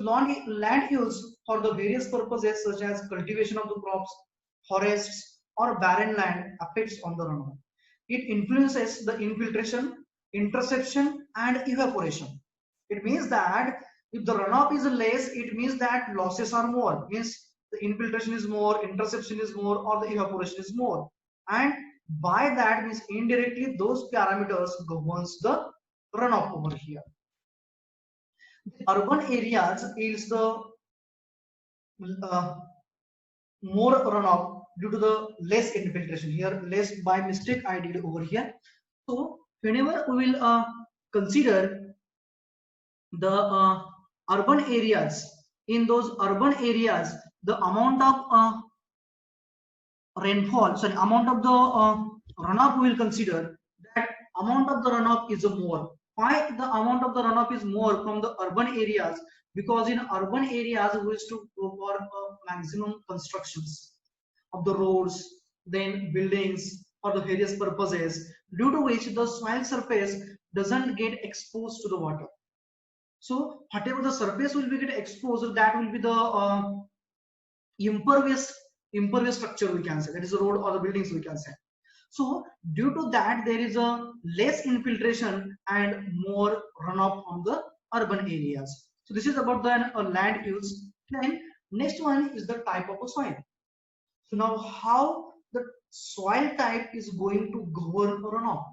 Land use for the various purposes such as cultivation of the crops, forests, or barren land affects on the runoff. It influences the infiltration, interception, and evaporation. It means that if the runoff is less, it means that losses are more. Means the infiltration is more, interception is more, or the evaporation is more. And by that means indirectly those parameters governs the runoff over here. The urban areas is the more runoff due to the less infiltration. Here less by mistake I did over here. So whenever we will consider the urban areas, in those urban areas the amount of rainfall, sorry, amount of the runoff we will consider that amount of the runoff is more. Why the amount of the runoff is more from the urban areas? Because in urban areas we used to go for maximum constructions of the roads, then buildings for the various purposes, due to which the soil surface doesn't get exposed to the water. So whatever the surface will be get exposed, that will be the impervious structure we can say, that is the road or the buildings we can say. So due to that there is a less infiltration and more runoff on the urban areas. So this is about the land use. Then next one is the type of a soil. So now how the soil type is going to govern runoff,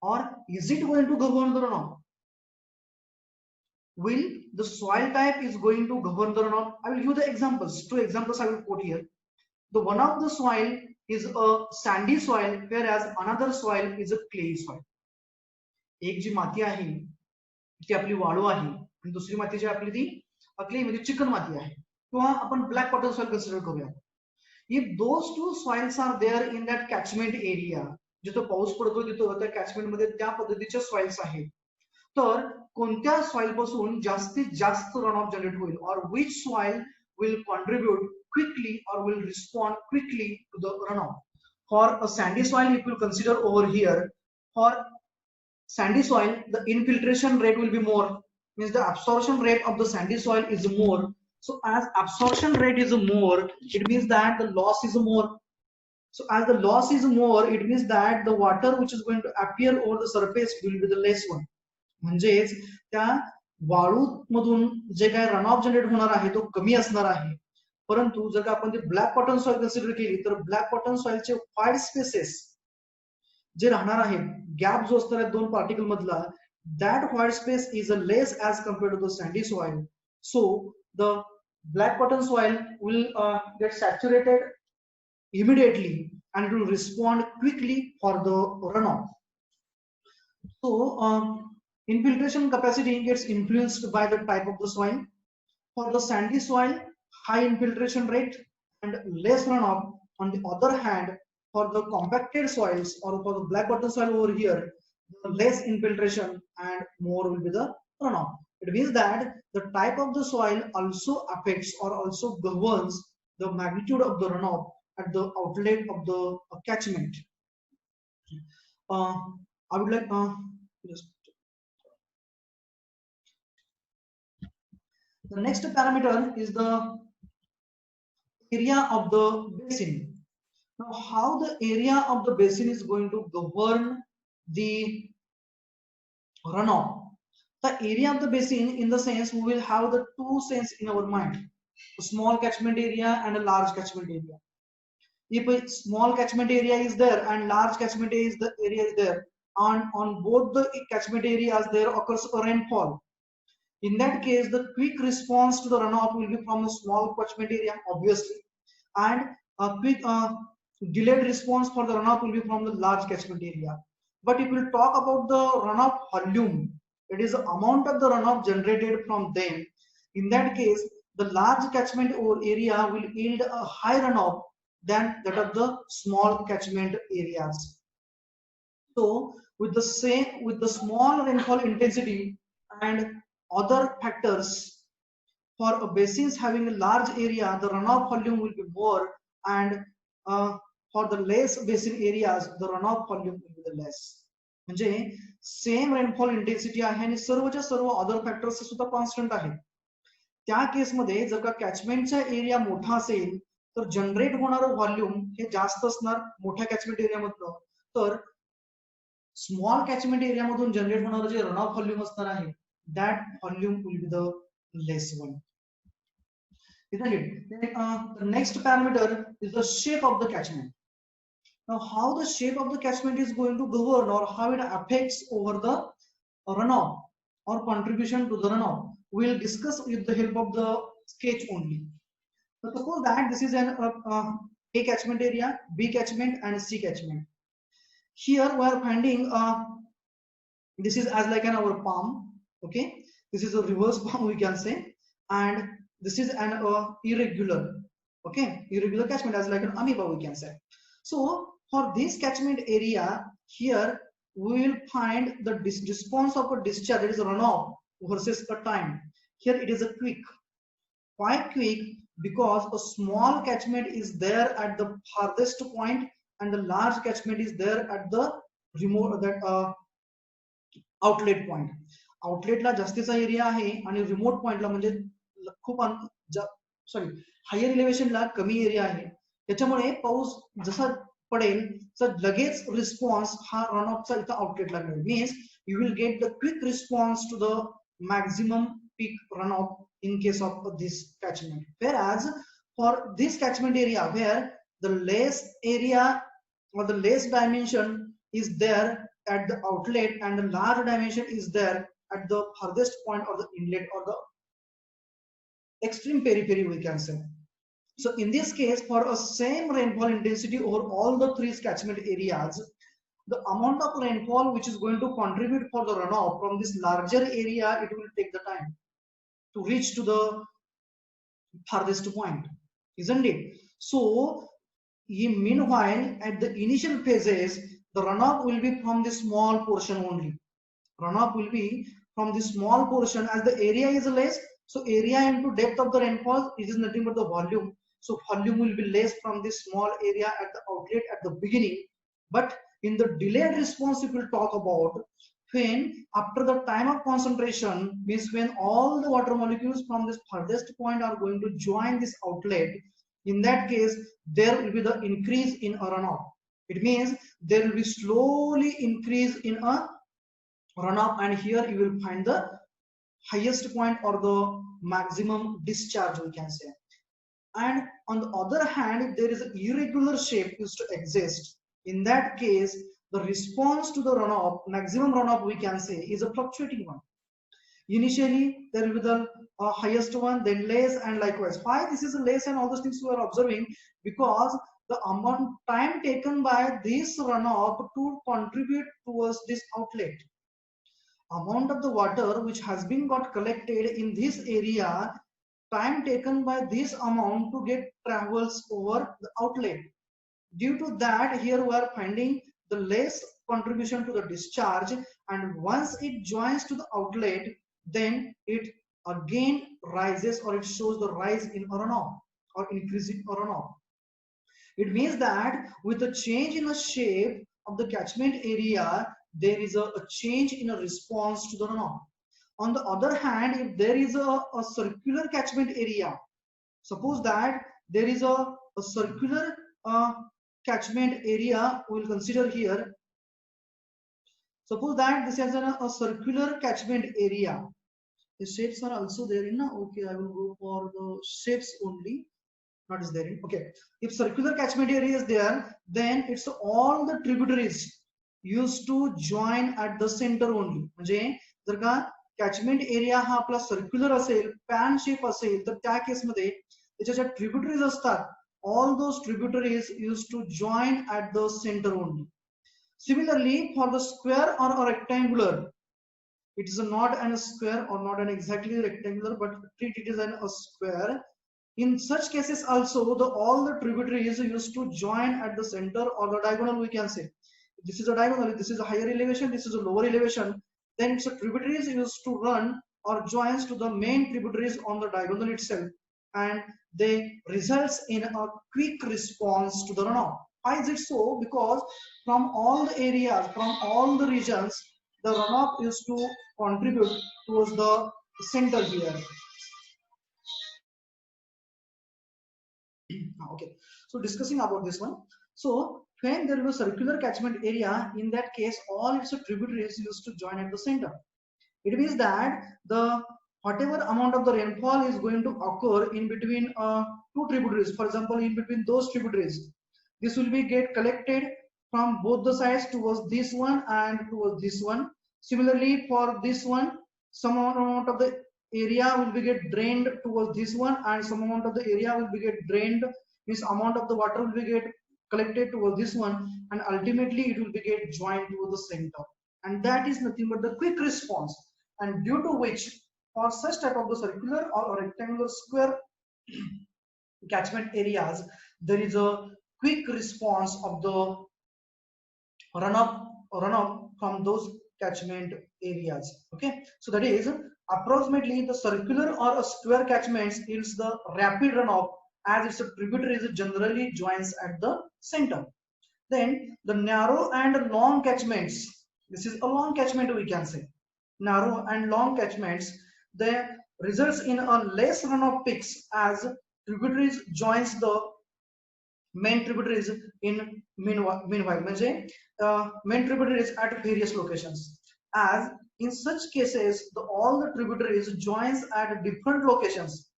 or is it going to govern the runoff? Will the soil type is going to govern the runoff? I will give the examples. Two examples I will quote here. The one of the soil is a sandy soil, whereas another soil is a clay soil. एक जी माती आहे ती आपली वाळू आहे आणि दुसरी माती जी आपली ती क्ले म्हणजे चिकन माती आहे, किंवा आपण ब्लॅक कॉटन सॉइल कन्सिडर करूया. If those two soils are there in that catchment area, जिथं पाऊस पडतो तिथं त्या कॅचमेंट मध्ये त्या पद्धतीचे सॉइल्स आहेत, तर कोणत्या सॉइल पासून जास्तीत जास्त runoff जनरेट होईल, or which soil will contribute quickly or will respond quickly to the runoff? For a sandy soil, if you consider over here, for sandy soil the infiltration rate will be more, means the absorption rate of the sandy soil is more. So as absorption rate is more, it means that the loss is more. So as the loss is more, it means that the water which is going to appear over the surface will be the less one. म्हणजेच त्या वाळू मधून जे काय runoff generate होणार आहे तो कमी असणार आहे. परंतु जर का आपण ते ब्लॅक कॉटन सॉइल कन्सिडर केली तर ब्लॅक कॉटन सॉइलचे वाईड स्पेसेस जे राहणार आहेत, गॅप जो असणार आहे दोन पार्टिकल मधला, that white space is less as compared to the sandy soil. So the black cotton soil will get saturated immediately and it will respond quickly for the runoff. So infiltration capacity gets influenced by the type of the soil. For the sandy soil, high infiltration rate and less runoff. On the other hand, for the compacted soils or for the black cotton soil over here, the less infiltration and more will be the runoff. It means that the type of the soil also affects or also governs the magnitude of the runoff at the outlet of the catchment. I would like just the next parameter is the area of the basin. Now, how the area of the basin is going to govern the runoff? The area of the basin, in the sense, we will have the two sense in our mind: a small catchment area and a large catchment area. If a small catchment area is there and large catchment area is there, on both the catchment areas there occurs a rainfall. In that case, the quick response to the runoff will be from a small catchment area, obviously, and a quick delayed response for the runoff will be from the large catchment area. But if we talk about the runoff volume, it is the amount of the runoff generated from them. In that case, the large catchment area will yield a high runoff than that of the small catchment areas. So with the small rainfall intensity and other factors, for a basins having a large area, the runoff volume will be more, and for the less basin areas the runoff volume will be the less. म्हणजे same rainfall intensity आहे आणि सर्वच्या सर्व other factors सुद्धा constant आहे. त्या केसमध्ये जर का कॅचमेंटचा एरिया मोठा असेल तर जनरेट होणारं व्हॉल्यूम हे जास्त असणार मोठ्या कॅचमेंट एरियामधलं, तर स्मॉल कॅचमेंट एरियामधून जनरेट होणारं जे रन ऑफ व्हॉल्यूम असणार आहे that volume will be the less one, isn't it? Then, the next parameter is the shape of the catchment. Now how the shape of the catchment is going to govern or how it affects over the runoff or contribution to the runoff, we'll discuss with the help of the sketch only. So suppose that this is an A catchment area, B catchment and C catchment. Here we are finding this is as like an our palm. Okay, this is a reverse palm we can say, and this is an irregular, okay, irregular catchment as like an amoeba we can say. So for this catchment area here we will find the response of a discharge, that is runoff versus a time. Here it is a quick. Why quick? Because a small catchment is there at the farthest point and the large catchment is there at the remote outlet point. आउटलेटला जास्तीचा area आहे आणि remote पॉइंटला म्हणजे खूप higher इलेव्हेशनला कमी area आहे. त्याच्यामुळे पाऊस जसा पडेल तर लगेच रिस्पॉन्स हा रन ऑफचा इथं आउटलेटला मिळेल. Means you will get the quick response to the maximum peak run off in case of this catchment. Whereas for this catchment area where the less area or the less dimension is there at the outlet and the large dimension is there at the farthest point or the inlet or the extreme periphery we can say. So in this case for a same rainfall intensity over all the three catchment areas, the amount of rainfall which is going to contribute for the runoff from this larger area, it will take the time to reach to the farthest point, isn't it? So meanwhile at the initial phases the runoff will be from the small portion only. Runoff will be from the small portion as the area is less. So area into depth of the rainfall, it is nothing but the volume. So volume will be less from this small area at the outlet at the beginning. But in the delayed response, if we talk about when after the time of concentration, means when all the water molecules from this farthest point are going to join this outlet, in that case there will be the increase in a runoff. It means there will be slowly increase in a runoff, and here you will find the highest point or the maximum discharge we can say. And on the other hand, if there is an irregular shape used to exist, in that case the response to the runoff, maximum runoff we can say, is a fluctuating one. Initially there will be the highest one, then less, and likewise. Why this is a less and all those things we are observing? Because the amount time taken by this runoff to contribute towards this outlet, amount of the water which has been got collected in this area, time taken by this amount to get travels over the outlet. Due to that, here we are finding the less contribution to the discharge, and once it joins to the outlet, then it again rises, or it shows the rise in runoff or increasing runoff. It means that with the change in the shape of the catchment area, there is a change in a response to the runoff. On the other hand, if there is a circular catchment area, suppose that there is a circular catchment area, we will consider here. Suppose that this is a circular catchment area. The shapes are also there in. Okay, I will go for the shapes only. Not is there in. Okay, if circular catchment area is there, then it's all the tributaries used to join at the center only. म्हणजे जर का catchment area हा आपला circular असेल, pan shape असेल, तर त्या case मध्ये त्याच्या ज्या tributaries असतात, all those tributaries used to join at the center only. Similarly, for the square or a rectangular, it is not a square or not an exactly rectangular, but treat it as a square. In such cases also, all the tributaries used to join at the center or the diagonal we can say. This is a diagonal, this is a higher elevation, this is a lower elevation, then it's a tributaries used to run or joins to the main tributaries on the diagonal itself. and they results in a quick response to the runoff. Why is it so? Because from all the areas, from all the regions, the runoff is to contribute towards the center here. Okay, so discussing about this one. So when there is a circular catchment area, in that case all its tributaries used to join at the center. It means that the whatever amount of the rainfall is going to occur in between two tributaries, for example in between those tributaries, this will be get collected from both the sides towards this one and towards this one. Similarly for this one, some amount of the area will be get drained towards this one, and some amount of the area will be get drained, means amount of the water will be get collected towards this one, and ultimately it will be get joined to the center, and that is nothing but the quick response. And due to which for such type of the circular or rectangular square catchment areas, there is a quick response of the runoff from those catchment areas. Okay, so that is approximately the circular or a square catchments is the rapid runoff as its tributaries generally joins at the center. Then the narrow and long catchments, this is a long catchment we can say, narrow and long catchments, they results in a less runoff peaks as tributaries joins the main tributaries in meanwhile main tributaries at various locations, as in such cases all the tributaries joins at different locations.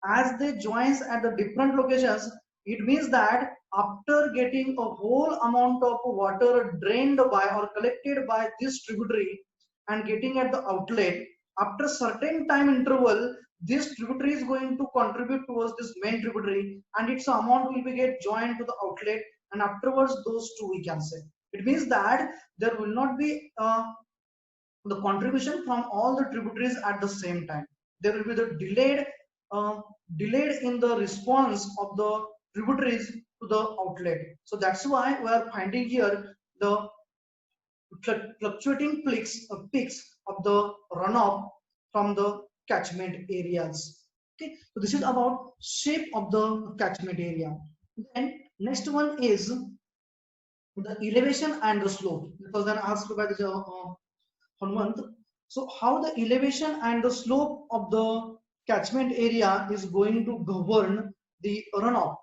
As they joins at the different locations, it means that after getting a whole amount of water drained by or collected by this tributary and getting at the outlet, after certain time interval this tributary is going to contribute towards this main tributary, and its amount will be get joined to the outlet, and afterwards those two we can say. It means that there will not be the contribution from all the tributaries at the same time. There will be the delayed in the response of the tributaries to the outlet. So that's why we are finding here the fluctuating peaks of the runoff from the catchment areas. Okay, so this is about shape of the catchment area. Then next one is the elevation and the slope. It was then asked by the Hanwant. So how the elevation and the slope of the catchment area is going to govern the runoff.